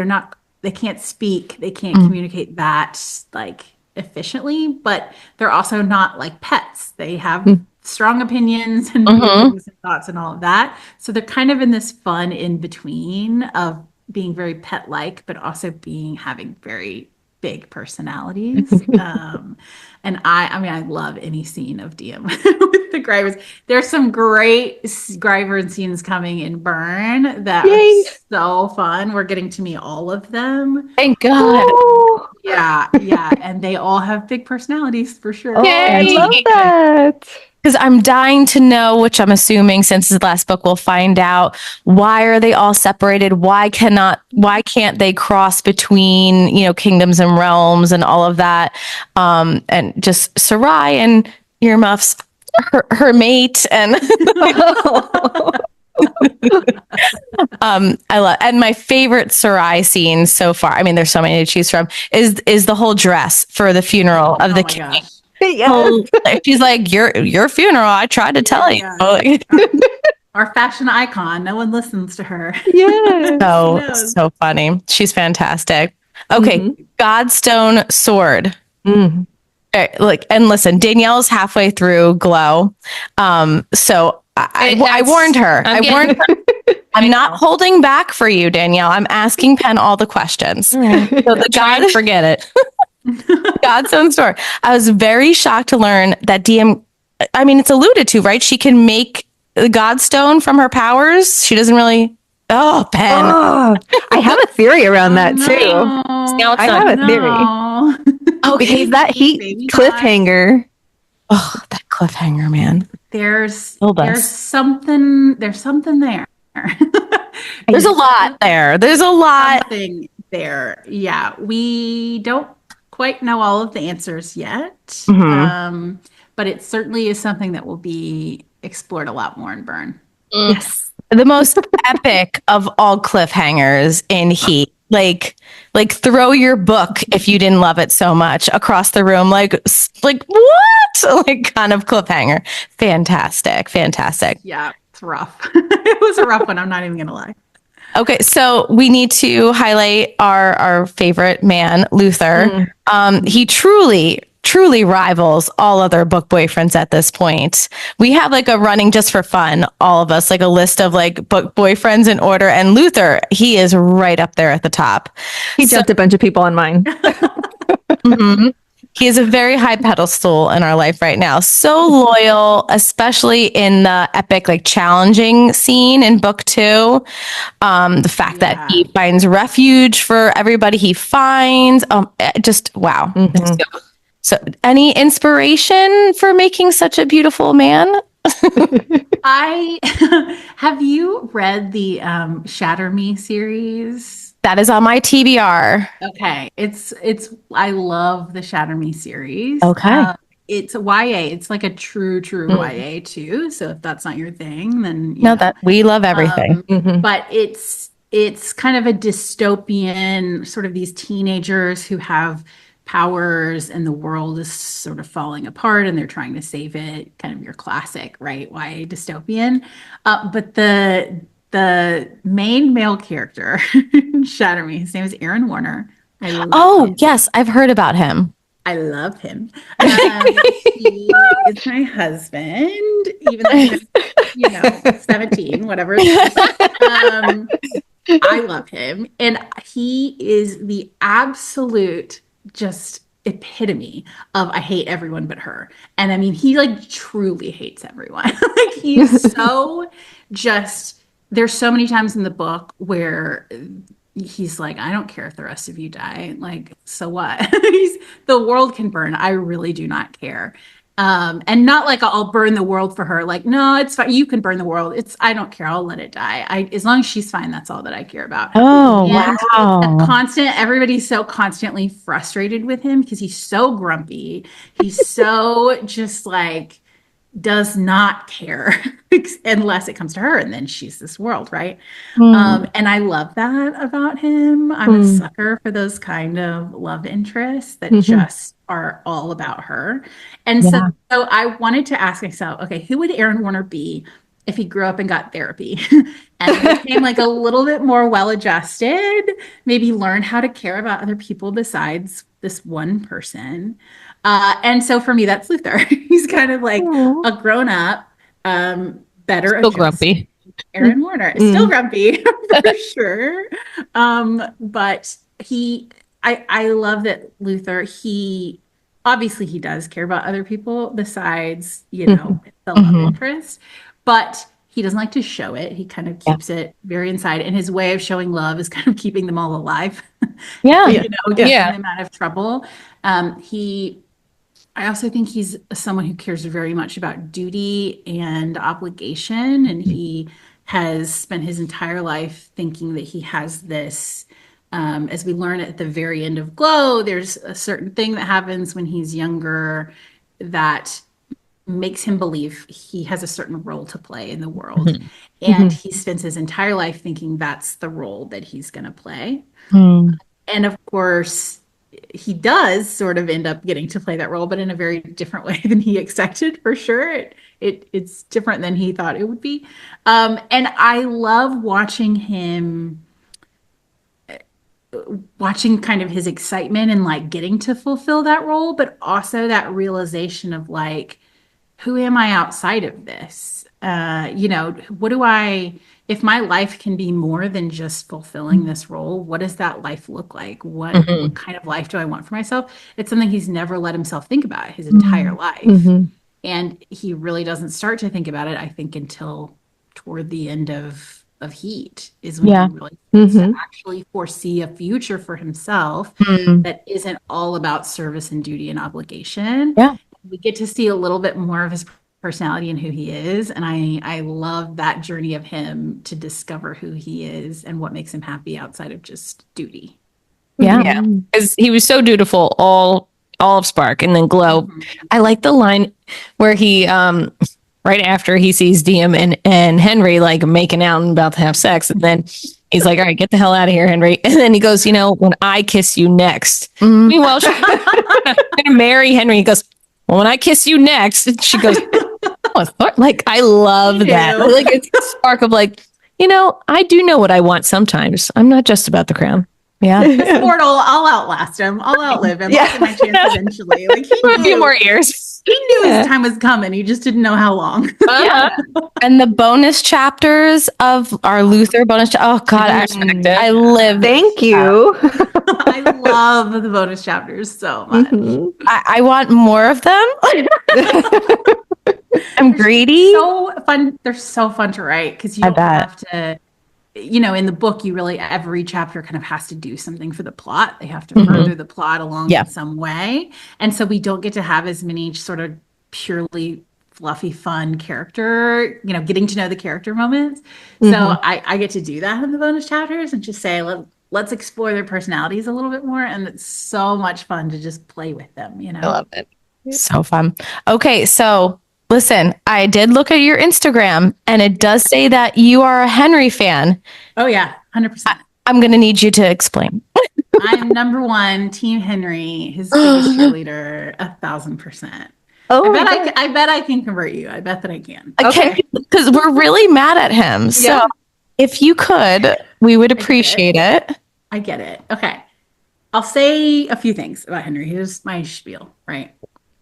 They can't speak, they can't communicate that like efficiently, but they're also not like pets. They have strong opinions and feelings and thoughts and all of that. So they're kind of in this fun in between of being very pet-like, but also having very big personalities. And I love any scene of Diem with the Gryverns. There's some great Gryvern scenes coming in Burn that are so fun. We're getting to meet all of them. Thank God. Oh, Yeah. And they all have big personalities for sure. I love that. Because I'm dying to know, which I'm assuming since the last book we'll find out, why are they all separated? Why can't they cross between, kingdoms and realms and all of that? And just Sarai and Earmuffs, her mate, and I love, and my favorite Sarai scene so far, I mean, there's so many to choose from, is the whole dress for the funeral of the king. Gosh. Yes. She's like, your funeral, I tried to tell you. Our fashion icon. No one listens to her. Yeah. So funny. She's fantastic. Okay. Godstone sword. And listen, Danielle's halfway through Glow. So I warned her. I'm not holding back for you, Danielle. I'm asking Penn all the questions. So Forget it. Godstone sword. I was very shocked to learn that Diem, I mean, it's alluded to, right? She can make the Godstone from her powers. She doesn't really. Oh, Penn. Oh, I have a theory around that too. I have a theory. Because that heat cliffhanger. Oh, that cliffhanger, man. There's something there. There's a lot there. There's a lot there. Yeah, we don't quite know all of the answers yet, but it certainly is something that will be explored a lot more in Burn. Yes, the most epic of all cliffhangers in Heat. Like throw your book if you didn't love it so much across the room. Like what? Like kind of cliffhanger. Fantastic. Yeah, it's rough. It was a rough one. I'm not even gonna lie. Okay, so we need to highlight our favorite man, Luther. He truly rivals all other book boyfriends at this point. We have like a running just for fun, all of us, like a list of like book boyfriends in order. And Luther, he is right up there at the top. He jumped a bunch of people on mine. He is a very high pedestal in our life right now. So loyal, especially in the epic, like challenging scene in book 2. The fact that he finds refuge for everybody he finds. Just wow. So, any inspiration for making such a beautiful man? I have you read the Shatter Me series? That is on my TBR. Okay, it's I love the Shatter Me series. Okay. It's a YA. It's like a true YA too. So if that's not your thing, then No, that we love everything. But it's kind of a dystopian, sort of these teenagers who have powers and the world is sort of falling apart and they're trying to save it, kind of your classic, right? YA dystopian. But the main male character, Shatter Me, his name is Aaron Warner. I love him. Yes, I've heard about him. I love him. He is my husband, even though he's, 17, whatever. I love him. And he is the absolute just epitome of I hate everyone but her. And I mean, he like truly hates everyone. Like he's so just, there's so many times in the book where he's like, I don't care if the rest of you die. Like, so what? The world can burn. I really do not care. And not like I'll burn the world for her. Like, no, it's fine. You can burn the world. I don't care. I'll let it die. As long as she's fine, that's all that I care about. Oh, and wow. Everybody's so constantly frustrated with him because he's so grumpy. He's so just like, does not care unless it comes to her. And then she's this world, right? And I love that about him. I'm a sucker for those kind of love interests that just are all about her. And so I wanted to ask myself, okay, who would Aaron Warner be if he grew up and got therapy and became like a little bit more well-adjusted, maybe learn how to care about other people besides this one person? And so for me, that's Luther. He's kind of like a grown-up, better, still grumpy. Aaron Warner is still grumpy for sure. But I love that Luther, he does care about other people besides, the love interest, but he doesn't like to show it. He kind of keeps it very inside. And his way of showing love is kind of keeping them all alive. Getting them out of trouble. I also think he's someone who cares very much about duty and obligation. And he has spent his entire life thinking that he has this, as we learn at the very end of Glow, there's a certain thing that happens when he's younger that makes him believe he has a certain role to play in the world. And he spends his entire life thinking that's the role that he's going to play. And of course, he does sort of end up getting to play that role, but in a very different way than he expected, for sure. It's different than he thought it would be. And I love watching kind of his excitement and like getting to fulfill that role, but also that realization of like, who am I outside of this? If my life can be more than just fulfilling this role, what does that life look like? What kind of life do I want for myself? It's something he's never let himself think about his entire life. And he really doesn't start to think about it, I think, until toward the end of Heat is when he really starts to actually foresee a future for himself that isn't all about service and duty and obligation. We get to see a little bit more of his personality and who he is. And I love that journey of him to discover who he is and what makes him happy outside of just duty. Yeah. Because he was so dutiful all of Spark and then Glow. I like the line where he right after he sees Diem and Henry like making out and about to have sex, and then he's like, all right, get the hell out of here, Henry. And then he goes, when I kiss you next. Meanwhile, she's gonna marry Henry. He goes, well, when I kiss you next. And she goes, like, I love that. Like, it's a spark of like, I do know what I want sometimes. I'm not just about the crown. This mortal, I'll outlast him. I'll outlive him. I'll get my chance eventually. Like, he for a few more years. He knew his time was coming. He just didn't know how long. And the bonus chapters of our Luther bonus. Oh God, I live. Thank you. I love the bonus chapters so much. I want more of them. I'm greedy. So fun. They're so fun to write because you don't have to in the book, every chapter kind of has to do something for the plot. They have to further the plot along in some way. And so we don't get to have as many sort of purely fluffy, fun character, getting to know the character moments. So I get to do that in the bonus chapters and just say, let's explore their personalities a little bit more. And it's so much fun to just play with them, I love it. So fun. Okay, so listen, I did look at your Instagram and it does say that you are a Henry fan. Oh, yeah, 100%. I'm going to need you to explain. I'm number one, Team Henry, his biggest cheerleader, 1,000%. Oh, I bet I can convert you. I bet that I can. Okay, because we're really mad at him. So if you could, we would appreciate it. I get it. Okay. I'll say a few things about Henry. Here's my spiel, right?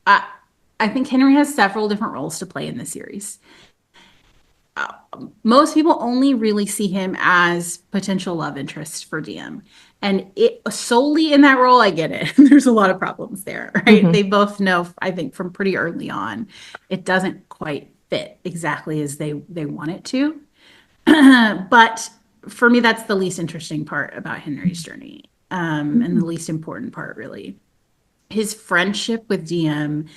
I think Henry has several different roles to play in the series. Most people only really see him as potential love interest for Diem. And it solely in that role, I get it. There's a lot of problems there, right? They both know, I think, from pretty early on, it doesn't quite fit exactly as they want it to. But for me, that's the least interesting part about Henry's journey, and the least important part, really. His friendship with Diem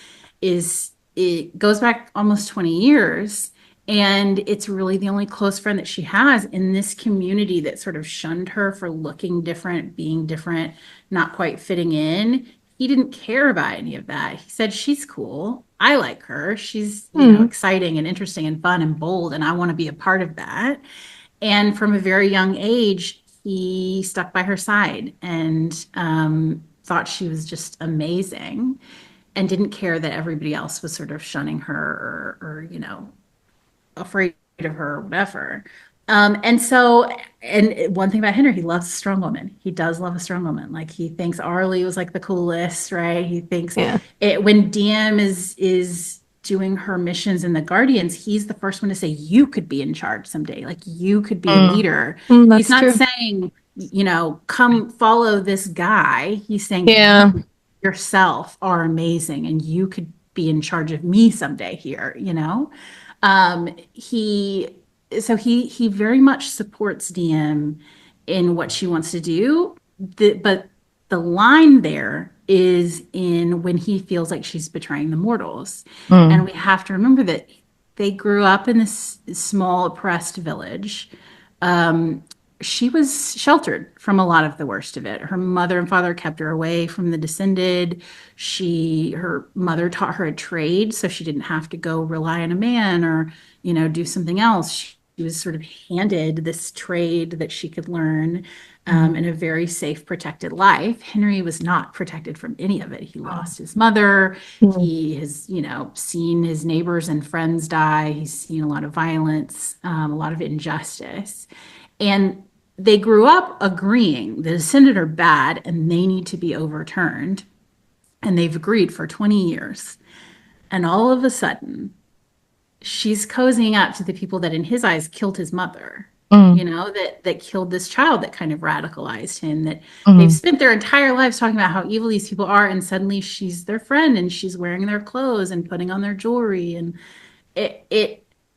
it goes back almost 20 years. And it's really the only close friend that she has in this community that sort of shunned her for looking different, being different, not quite fitting in. He didn't care about any of that. He said, she's cool. I like her. She's exciting and interesting and fun and bold. And I want to be a part of that. And from a very young age, he stuck by her side and thought she was just amazing and didn't care that everybody else was sort of shunning her or afraid of her or whatever. And one thing about Henry, he loves a strong woman. He does love a strong woman. Like, he thinks Arlie was like the coolest, right? He thinks when Diem is doing her missions in the Guardians, he's the first one to say, you could be in charge someday. Like, you could be a leader. He's not saying, come follow this guy. He's saying, you yourself are amazing and you could be in charge of me someday here, he very much supports Diem in what she wants to do. But the line there is in when he feels like she's betraying the mortals. And we have to remember that they grew up in this small oppressed village. She was sheltered from a lot of the worst of it. Her mother and father kept her away from the descended. Her mother taught her a trade, so she didn't have to go rely on a man or, do something else. She was sort of handed this trade that she could learn in a very safe, protected life. Henry was not protected from any of it. He lost his mother. He has, seen his neighbors and friends die. He's seen a lot of violence, a lot of injustice. And they grew up agreeing the descended are bad and they need to be overturned. And they've agreed for 20 years. And all of a sudden, she's cozying up to the people that in his eyes killed his mother, that killed this child that kind of radicalized him, that they've spent their entire lives talking about how evil these people are. And suddenly she's their friend and she's wearing their clothes and putting on their jewelry. And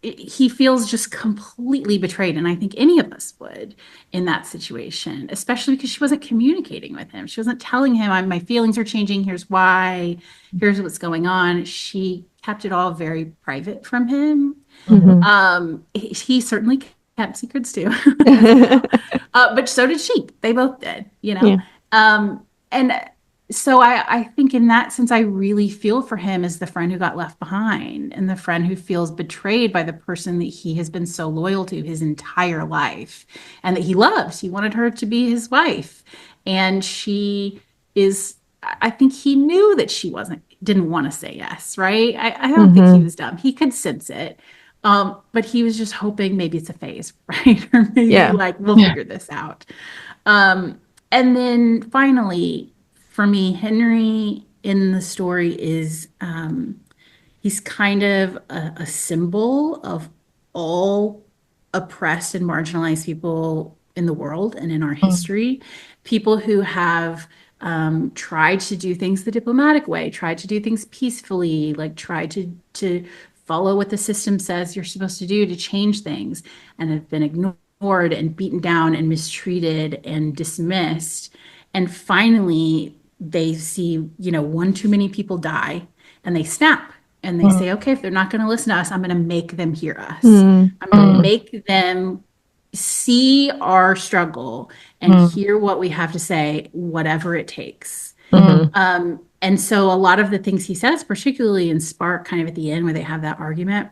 he feels just completely betrayed. And I think any of us would in that situation, especially because she wasn't communicating with him. She wasn't telling him, my feelings are changing. Here's why. Here's what's going on. She kept it all very private from him. He certainly kept secrets too. But so did she. They both did, and so I think in that sense, I really feel for him as the friend who got left behind and the friend who feels betrayed by the person that he has been so loyal to his entire life and that he loves. He wanted her to be his wife. And I think he knew that she didn't want to say yes, right? I don't think he was dumb. He could sense it. But he was just hoping maybe it's a phase, right? Or maybe we'll figure this out. And then finally, for me, Henry in the story is he's kind of a symbol of all oppressed and marginalized people in the world and in our history. People who have tried to do things the diplomatic way, tried to do things peacefully, like tried to follow what the system says you're supposed to do to change things and have been ignored ignored and beaten down and mistreated and dismissed. And finally, they see, one too many people die and they snap and they say, okay, if they're not going to listen to us, I'm going to make them hear us. I'm going to make them see our struggle and hear what we have to say, whatever it takes. And so a lot of the things he says, particularly in Spark, kind of at the end where they have that argument,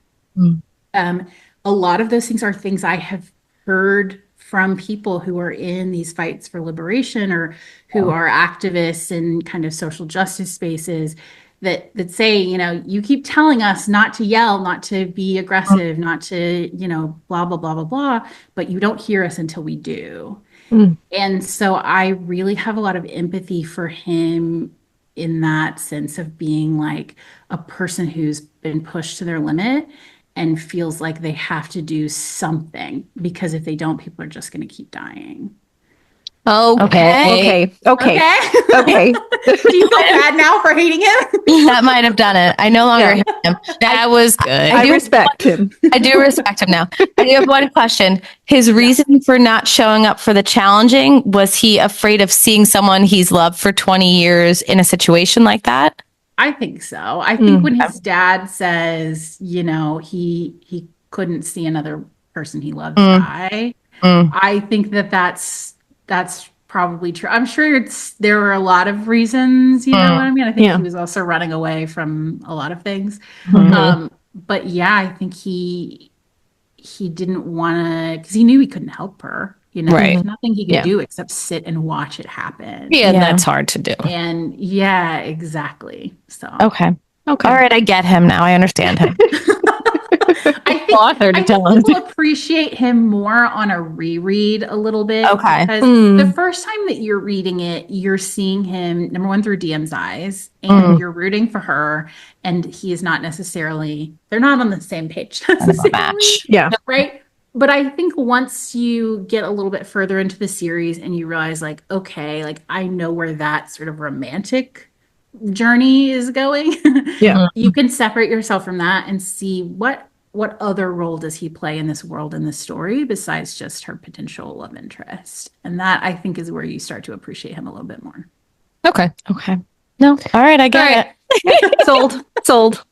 a lot of those things are things I have heard from people who are in these fights for liberation or who are activists in kind of social justice spaces that say, you keep telling us not to yell, not to be aggressive, not to, blah, blah, blah, blah, blah, but you don't hear us until we do. And so I really have a lot of empathy for him in that sense of being like a person who's been pushed to their limit and feels like they have to do something because if they don't, people are just going to keep dying. Okay. Do you feel bad now for hating him? That might have done it. I no longer hate him. That was good. I respect him. I do respect him now. I do have one question. His reason for not showing up for the challenging, was he afraid of seeing someone he's loved for 20 years in a situation like that? I think so. I think when his dad says, he couldn't see another person he loved die, I think that's probably true. I'm sure there were a lot of reasons, you know what I mean? I think he was also running away from a lot of things. But yeah, I think he didn't want to, because he knew he couldn't help her. There's nothing he could do except sit and watch it happen. Yeah, that's hard to do. And yeah, exactly. So Okay. All right, I get him now. I understand him. I think we'll appreciate him more on a reread a little bit. Okay. Because the first time that you're reading it, you're seeing him, number one, through Diem's eyes, and you're rooting for her. And he is not necessarily, they're not on the same page necessarily. Yeah. Right. But I think once you get a little bit further into the series and you realize like, okay, like I know where that sort of romantic journey is going. You can separate yourself from that and see what other role does he play in this world, in this story, besides just her potential love interest. And that I think is where you start to appreciate him a little bit more. Okay. No. All right, I get it. Sold.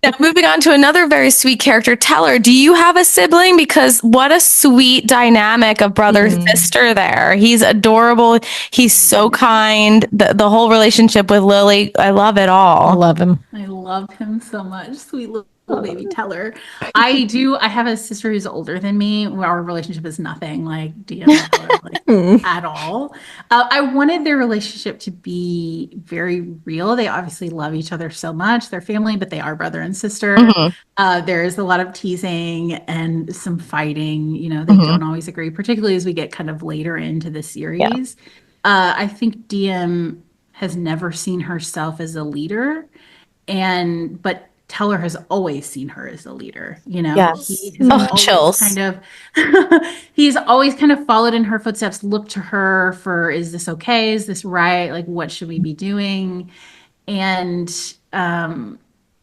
Now, moving on to another very sweet character, Teller. Do you have a sibling? Because what a sweet dynamic of brother sister there. He's adorable. He's so kind. The whole relationship with Lily, I love it all. I love him. I love him so much. Sweet little baby Teller. I have a sister who's older than me. Our relationship is nothing like Diem at all. I wanted their relationship to be very real. They obviously love each other so much. They're family, but they are brother and sister. There is a lot of teasing and some fighting. They don't always agree, particularly as we get kind of later into the series. I think Diem has never seen herself as a leader, but Teller has always seen her as a leader. Chills. He's always kind of followed in her footsteps, looked to her for, is this okay? Is this right? Like, what should we be doing? And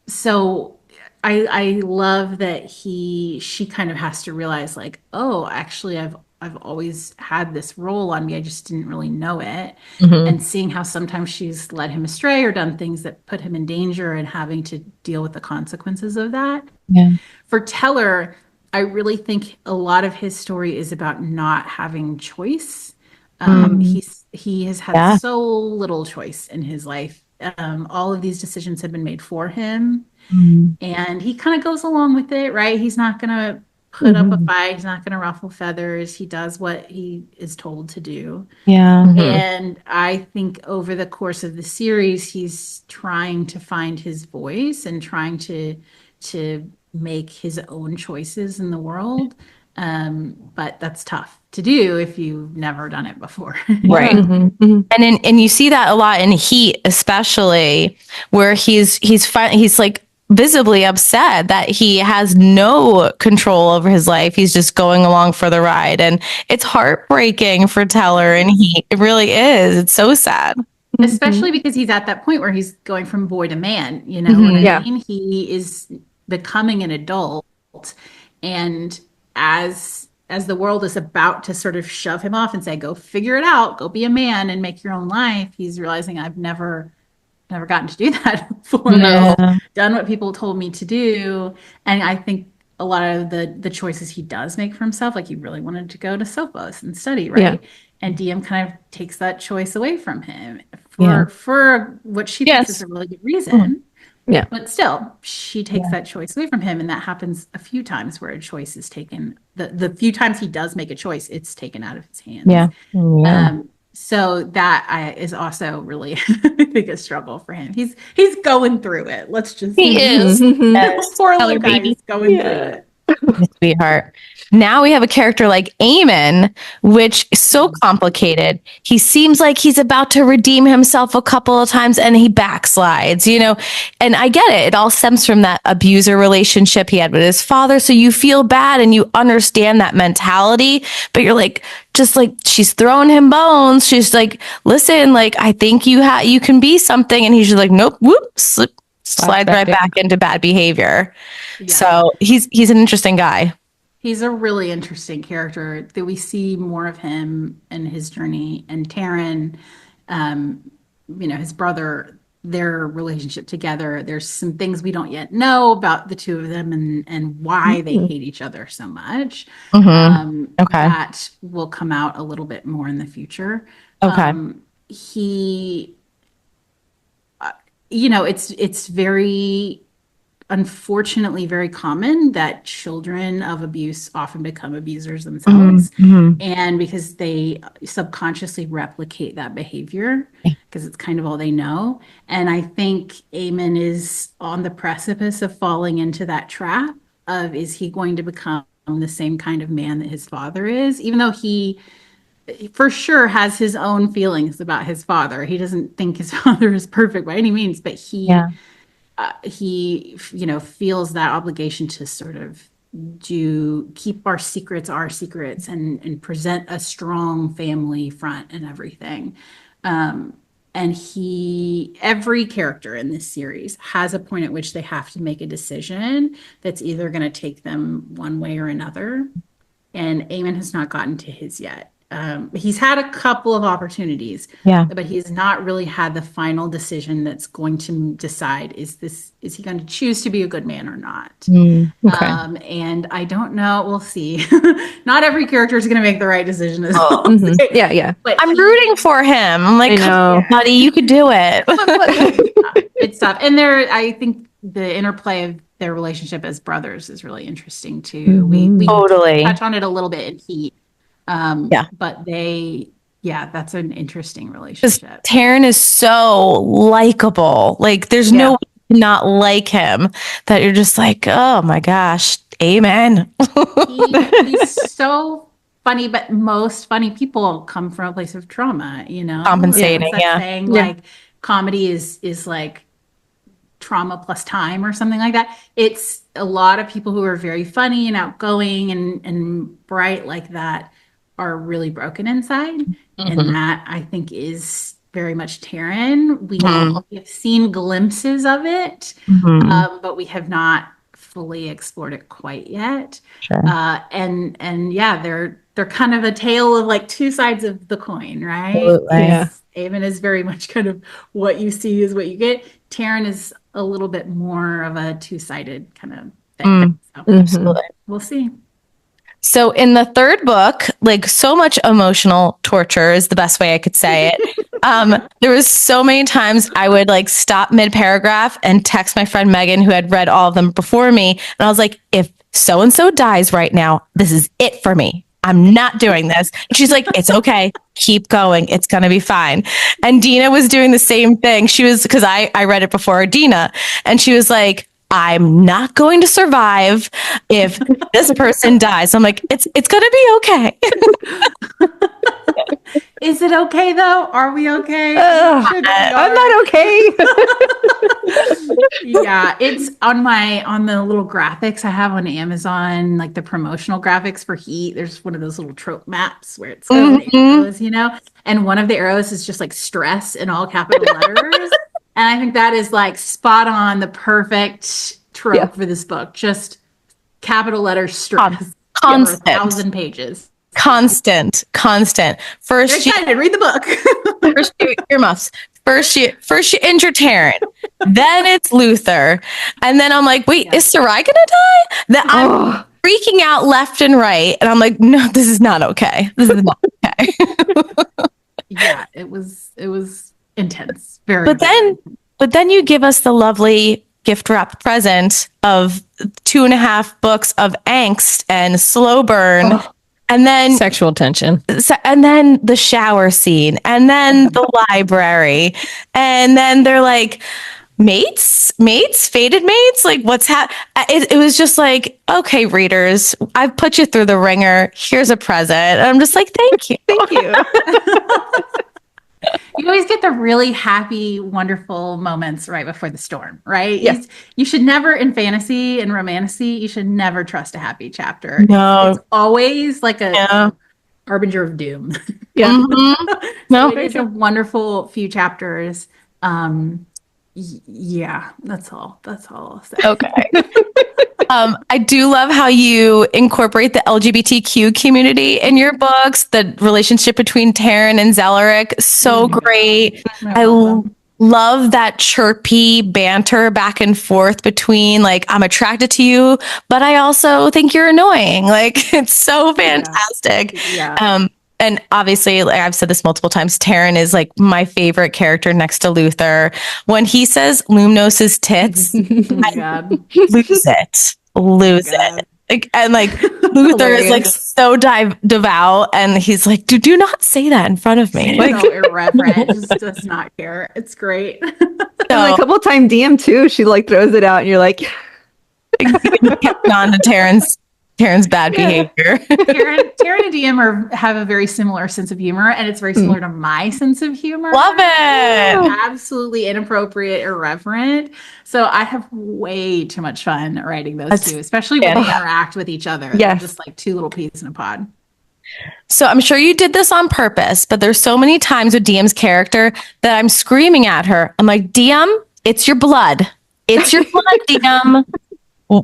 so I love that she kind of has to realize like, oh, actually I've always had this role on me. I just didn't really know it. And seeing how sometimes she's led him astray or done things that put him in danger and having to deal with the consequences of that. For Teller, I really think a lot of his story is about not having choice. He has had so little choice in his life. All of these decisions have been made for him. And he kind of goes along with it, right? He's not going to put up a fight. He's not going to ruffle feathers. He does what he is told to do. And I think over the course of the series, he's trying to find his voice and trying to make his own choices in the world. But that's tough to do if you've never done it before. Right. And you see that a lot in Heat, especially where he's like visibly upset that he has no control over his life. He's just going along for the ride. And it's heartbreaking for Teller and Heat. It really is. It's so sad. Especially because he's at that point where he's going from boy to man, what I mean? He is becoming an adult. And as as the world is about to sort of shove him off and say, go figure it out, go be a man and make your own life, he's realizing I've never gotten to do that before. No. I've done what people told me to do. And I think a lot of the choices he does make for himself, like he really wanted to go to Sophos and study, right? Yeah. And Diem kind of takes that choice away from him for what she thinks is a really good reason. Yeah. But still, she takes that choice away from him. And that happens a few times where a choice is taken. The few times he does make a choice, it's taken out of his hands. Yeah. So that is also really, I think, a struggle for him. He's going through it. Let's just He is. This poor little guy is going through it. Sweetheart. Now we have a character like Eamon, which is so complicated. He seems like he's about to redeem himself a couple of times and he backslides, you know, and I get it. It all stems from that abuser relationship he had with his father. So you feel bad and you understand that mentality, but you're like, just like she's throwing him bones. She's like, listen, like, I think you can be something. And he's just like, nope, whoop, slides right back into bad behavior. Yeah. So he's an interesting guy. He's a really interesting character that we see more of him and his journey. And Taryn, his brother, their relationship together. There's some things we don't yet know about the two of them and why they hate each other so much. Okay. That will come out a little bit more in the future. Okay. It's very, unfortunately, very common that children of abuse often become abusers themselves. And because they subconsciously replicate that behavior because it's kind of all they know. And I think Eamon is on the precipice of falling into that trap of, is he going to become the same kind of man that his father is? Even though he for sure has his own feelings about his father. He doesn't think his father is perfect by any means, but he feels that obligation to sort of keep our secrets and present a strong family front and everything. And every character in this series has a point at which they have to make a decision that's either going to take them one way or another. And Eamon has not gotten to his yet. He's had a couple of opportunities, but he's not really had the final decision that's going to decide, is he going to choose to be a good man or not? And I don't know. We'll see. Not every character is going to make the right decision as well. Yeah. But I'm rooting for him. I'm like, buddy, you could do it. It's tough. And I think the interplay of their relationship as brothers is really interesting too. We totally touch on it a little bit in Heat. But that's an interesting relationship. Taryn is so likable. Like there's no way to not like him, that you're just like, oh my gosh, amen. He's so funny, but most funny people come from a place of trauma, Compensating, saying like comedy is like trauma plus time or something like that. It's a lot of people who are very funny and outgoing and bright like that are really broken inside. And that, I think, is very much Taryn. We have seen glimpses of it, but we have not fully explored it quite yet. And they're kind of a tale of like two sides of the coin, right? Eamon is very much kind of what you see is what you get. Taryn is a little bit more of a two-sided kind of thing. Absolutely. We'll see. So in the third book, like so much emotional torture is the best way I could say it. There was so many times I would like stop mid-paragraph and text my friend Megan, who had read all of them before me. And I was like, if so-and-so dies right now, this is it for me. I'm not doing this. And she's like, it's okay. Keep going. It's going to be fine. And Dina was doing the same thing. She was, because I read it before Dina, and she was like, I'm not going to survive if this person dies. I'm like, it's going to be okay. Is it okay though? Are we okay? I'm not okay. It's on the little graphics I have on Amazon, like the promotional graphics for Heat. There's one of those little trope maps where it's arrows, and one of the arrows is just like stress in all capital letters. And I think that is like spot on, the perfect trope for this book. Just capital letter stress. Constant. 1,000 pages. Constant. First You're excited, read the book. first earmuffs. First you injure Taryn. Then it's Luther. And then I'm like, wait, is Sarai gonna die? Then I'm freaking out left and right. And I'm like, no, this is not okay. This is not okay. Yeah, it was intense. Very But then you give us the lovely gift wrapped present of 2.5 books of angst and slow burn. And then Sexual tension. and then the shower scene, and then the library, and then they're like, mates, fated mates. Like, what's it was just like, okay, readers, I've put you through the ringer. Here's a present. And I'm just like, thank you. Thank you. You always get the really happy, wonderful moments right before the storm, right? Yeah. You should never, in fantasy and romantasy, you should never trust a happy chapter. No. It's always like a harbinger of doom. Yeah. Mm-hmm. No, it's a wonderful few chapters. Yeah, that's all I'll say. Okay. I do love how you incorporate the LGBTQ community in your books, the relationship between Taryn and Zelaric. So great. I love that chirpy banter back and forth between, like, I'm attracted to you, but I also think you're annoying. Like, it's so fantastic. Yeah. And obviously, like I've said this multiple times, Taryn is like my favorite character next to Luther. When he says Lumnos's tits, I lose it. Like, and like Luther is like so devout, and he's like, do not say that in front of me. Like, so irreverent, just does not care. It's great. And a couple times DM too, she like throws it out, and you're like, kept on to Taryn's bad behavior. Taryn and Diem have a very similar sense of humor, and it's very similar to my sense of humor. Love it. Absolutely inappropriate, irreverent. So I have way too much fun writing those two, especially when they interact with each other. Yes. They're just like two little peas in a pod. So I'm sure you did this on purpose, but there's so many times with Diem's character that I'm screaming at her. I'm like, Diem, it's your blood. It's your blood, Diem.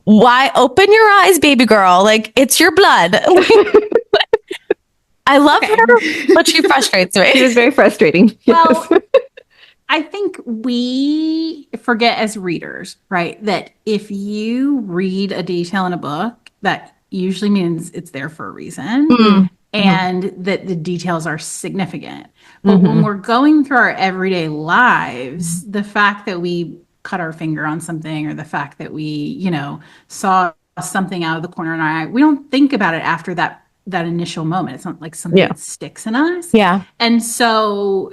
Why open your eyes, baby girl? Like, it's your blood. I love her, but she frustrates me. she was very frustrating. Well, I think we forget as readers, right, that if you read a detail in a book, that usually means it's there for a reason and that the details are significant. But when we're going through our everyday lives, the fact that we cut our finger on something, or the fact that we, saw something out of the corner of our eye, we don't think about it after that initial moment. It's not like something that sticks in us. Yeah. And so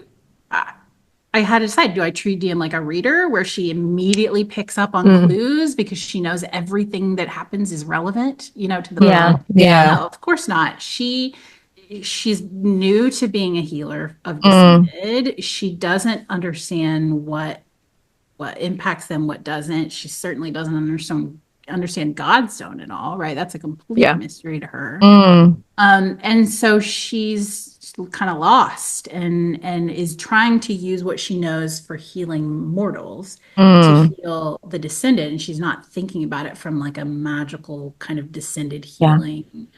I had to decide, do I treat Diem like a reader where she immediately picks up on clues because she knows everything that happens is relevant, to the plot? Yeah. No, of course not. She's new to being a healer of Descended. She doesn't understand what impacts them, what doesn't. She certainly doesn't understand Godstone at all, right? That's a complete mystery to her. And so she's kind of lost and is trying to use what she knows for healing mortals to heal the Descended. And she's not thinking about it from like a magical kind of Descended healing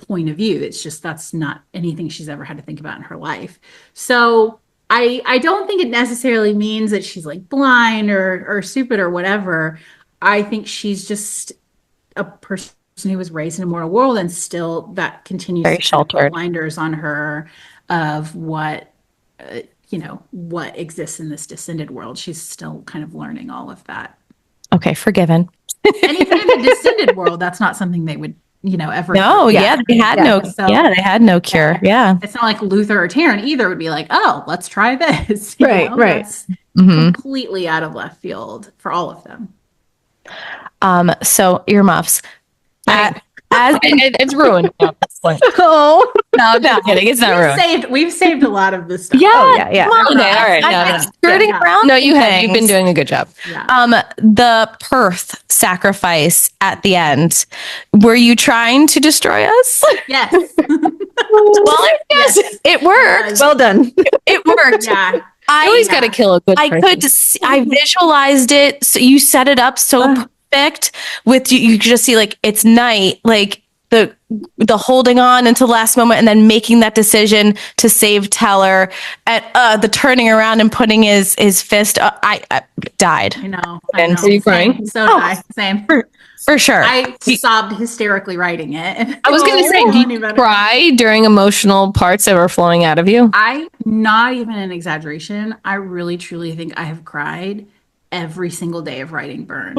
point of view. It's just, that's not anything she's ever had to think about in her life. So I don't think it necessarily means that she's like blind or stupid or whatever. I think she's just a person who was raised in a mortal world, and still that continues very to put sheltered blinders on her of what what exists in this Descended world. She's still kind of learning all of that. Okay, forgiven. And even in the Descended world, that's not something they would ever. No, they had they had no cure. Yeah. It's not like Luther or Taryn either would be like, oh, let's try this. Right. That's completely out of left field for all of them. So earmuffs. It's ruined. Oh, No, I'm not kidding. It's not ruined. We've saved a lot of this stuff. Yeah. yeah. Okay, all right. I'm skirting around. No, you have. You've been doing a good job. Yeah. The Perth sacrifice at the end. Were you trying to destroy us? Yes. Well, yes, it worked. Well done. It worked. Yeah. I always got to kill a good person. I visualized it. So you set it up so perfect with you could just see like it's night, like the holding on until last moment and then making that decision to save Teller, at the turning around and putting his fist, I died. I know. And so you crying? So did I. Same. For sure. I sobbed hysterically writing it. I was going to say, did you cry during emotional parts that were flowing out of you? Not even an exaggeration. I really, truly think I have cried every single day of writing Burn.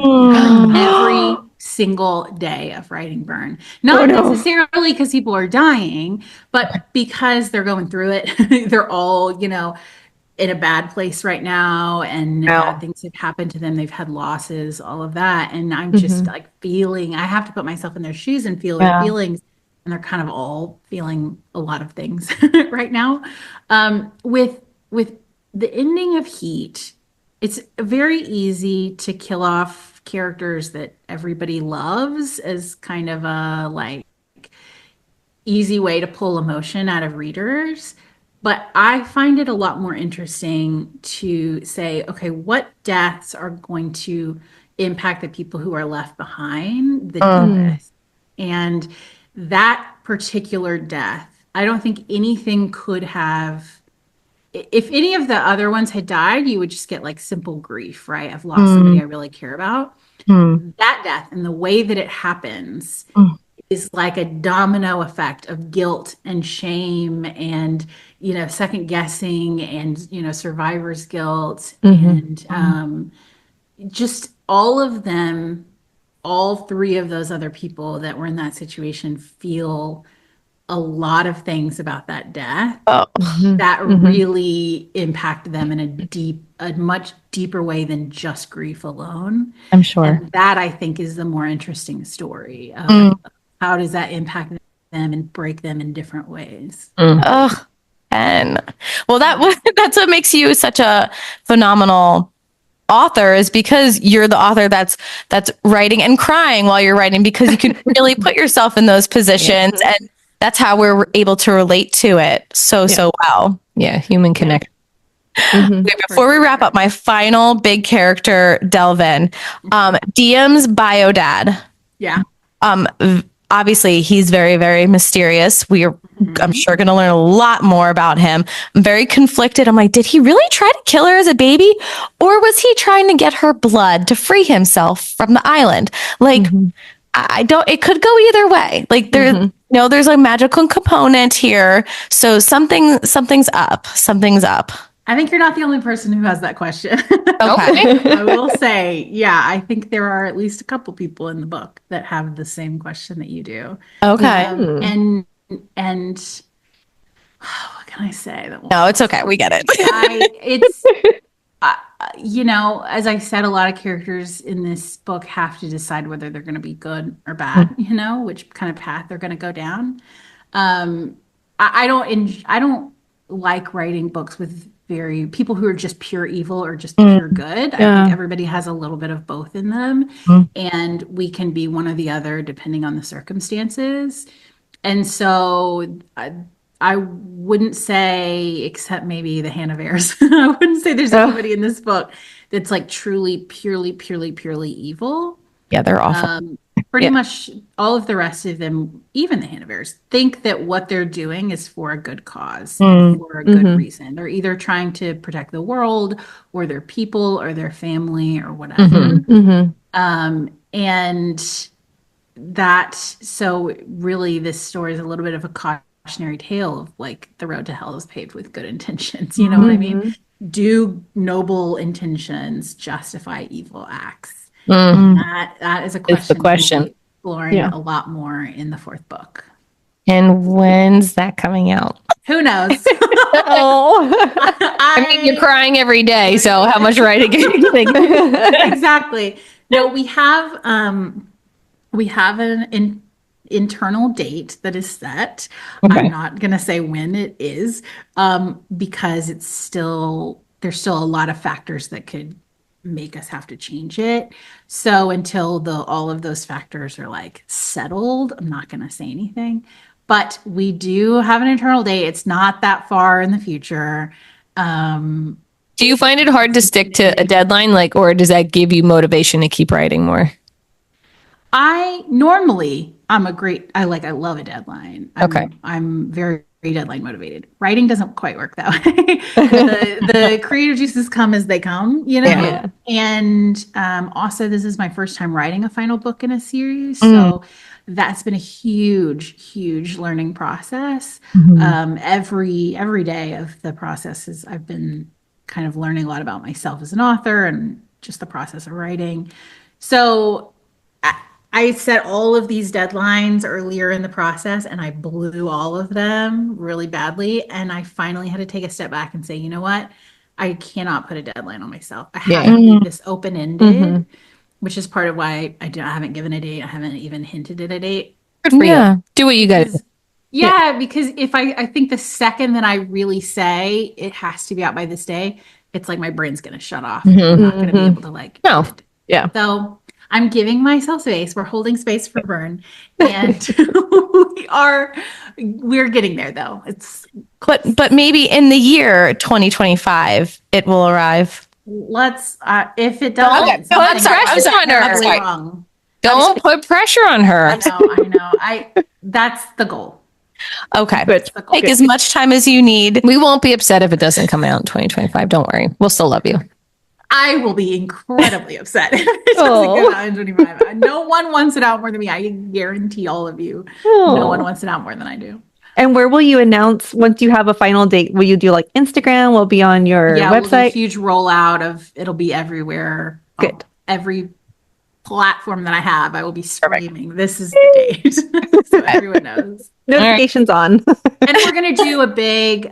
Every single day of writing Burn. Not necessarily because people are dying, but because they're going through it. They're all, in a bad place right now, and bad things have happened to them. They've had losses, all of that. And I'm just like feeling, I have to put myself in their shoes and feel their feelings. And they're kind of all feeling a lot of things right now. With the ending of Heat, it's very easy to kill off characters that everybody loves as kind of a easy way to pull emotion out of readers. But I find it a lot more interesting to say, okay, what deaths are going to impact the people who are left behind the deepest? And that particular death, I don't think anything could have. If any of the other ones had died, you would just get simple grief, right? I've lost somebody I really care about. That death and the way that it happens is like a domino effect of guilt and shame and, second guessing and, survivor's guilt and just all of them, all three of those other people that were in that situation feel a lot of things about that death that really impact them in a much deeper way than just grief alone. I'm sure. And that I think is the more interesting story of how does that impact them and break them in different ways. And well, that's what makes you such a phenomenal author, is because you're the author that's writing and crying while you're writing, because you can really put yourself in those positions, and that's how we're able to relate to it so well. Yeah, human connection. Before we wrap up, my final big character delve in, Diem's bio dad. Yeah. Obviously, he's very, very mysterious. I'm sure, going to learn a lot more about him. I'm very conflicted. I'm like, did he really try to kill her as a baby? Or was he trying to get her blood to free himself from the island? It could go either way. There's a magical component here. So something's up. Something's up. I think you're not the only person who has that question. Okay. I will say, I think there are at least a couple people in the book that have the same question that you do. Okay. And what can I say? No, it's okay. We get it. As I said, a lot of characters in this book have to decide whether they're going to be good or bad, which kind of path they're going to go down. I don't like writing books with people who are just pure evil or just pure good. I think everybody has a little bit of both in them, and we can be one or the other depending on the circumstances. And so I wouldn't say, except maybe the Hannah-Bears, I wouldn't say there's anybody in this book that's truly, purely evil. Yeah, they're awful. Pretty much all of the rest of them, even the Hannah-Bears, think that what they're doing is for a good cause, for a good reason. They're either trying to protect the world or their people or their family or whatever. And that, so really this story is a little bit of a cautionary tale of the road to hell is paved with good intentions. You know what I mean? Do noble intentions justify evil acts? That is a question. It's the question. We'll be exploring a lot more in the fourth book. And when's that coming out? Who knows? I mean, you're crying every day, so how much writing can you think? Exactly. No, we have an internal date that is set. Okay. I'm not going to say when it is, because there's still a lot of factors that could make us have to change it. So until all of those factors are settled, I'm not going to say anything. But we do have an internal date. It's not that far in the future. Do you find it hard to stick to a deadline, or does that give you motivation to keep writing more? I love a deadline. Okay. I'm very deadline motivated. Writing doesn't quite work that way. the creative juices come as they come, Yeah. And also this is my first time writing a final book in a series. So that's been a huge learning process. Every day of the process I've been kind of learning a lot about myself as an author and just the process of writing. So I set all of these deadlines earlier in the process and I blew all of them really badly. And I finally had to take a step back and say, you know what? I cannot put a deadline on myself. I have to leave this open-ended, which is part of why I haven't given a date. I haven't even hinted at a date. Good for you. Do what you got to do. Yeah, because if I think the second that I really say it has to be out by this day, it's like my brain's going to shut off. I'm not going to be able to No. Yeah. So I'm giving myself space. We're holding space for Burn, and we're getting there though. But maybe in the year 2025 it will arrive. Let's if it doesn't. Okay. No, I'm sorry. I'm sorry. Wrong. Don't put pressure on her. I know. That's the goal. Okay. That's the goal. Take as much time as you need. We won't be upset if it doesn't come out in 2025. Don't worry. We'll still love you. I will be incredibly upset if it doesn't come out in 2025. No one wants it out more than me. I guarantee all of you. No one wants it out more than I do. And where will you announce once you have a final date? Will you do like Instagram? Will it be on your website? We'll do a huge rollout of it'll be everywhere. Good. Every platform that I have, I will be screaming, this is the date. So everyone knows. Notifications on. And we're going to do a big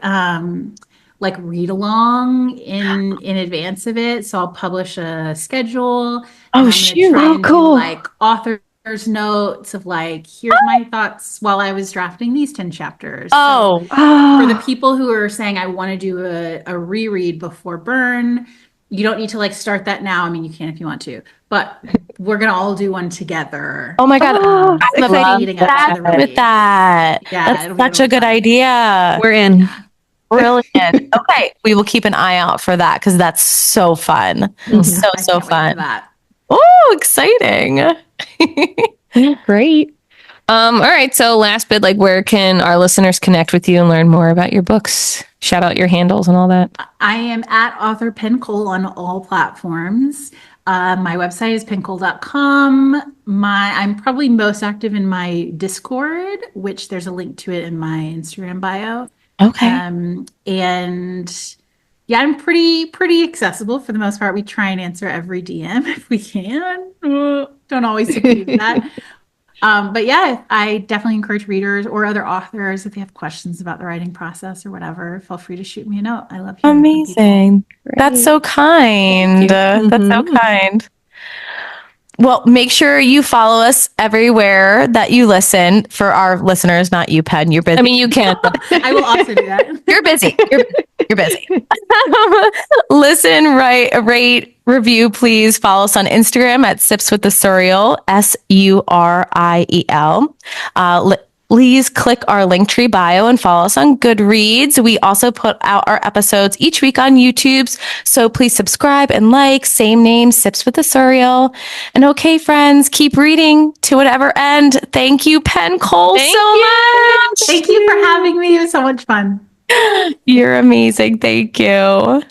read along in advance of it. So I'll publish a schedule. Oh, shoot. Oh, cool. Author's notes of here's my thoughts while I was drafting these 10 chapters. Oh. So for the people who are saying, I want to do a reread before Burn, you don't need to start that now. I mean, you can if you want to, but we're going to all do one together. Oh my God. Oh, I'm excited with that. Yeah, that's such a good idea. We're in. Brilliant. Okay. We will keep an eye out for that because that's so fun. So fun. Oh, exciting. Great. All right. So last bit, where can our listeners connect with you and learn more about your books? Shout out your handles and all that. I am at author Penn Cole on all platforms. My website is penncole.com. I'm probably most active in my Discord, which there's a link to it in my Instagram bio. Okay. And yeah, I'm pretty accessible for the most part. We try and answer every DM if we can. Don't always succeed at that. But yeah, I definitely encourage readers or other authors if they have questions about the writing process or whatever, feel free to shoot me a note. I love hearing from people. Amazing. That's so kind. That's so kind. Well, make sure you follow us everywhere that you listen. For our listeners, not you, Penn. You're busy. I mean, you can. I will also do that. You're busy. You're busy. Listen, write, rate, review, please. Follow us on Instagram at Sips with the Surreal, SURIEL. Please click our Linktree bio and follow us on Goodreads. We also put out our episodes each week on YouTube, so please subscribe and same name, Sips with the Surreal. And okay, friends, keep reading to whatever end. Thank you, Penn Cole, so much. Thank you for having me. It was so much fun. You're amazing. Thank you.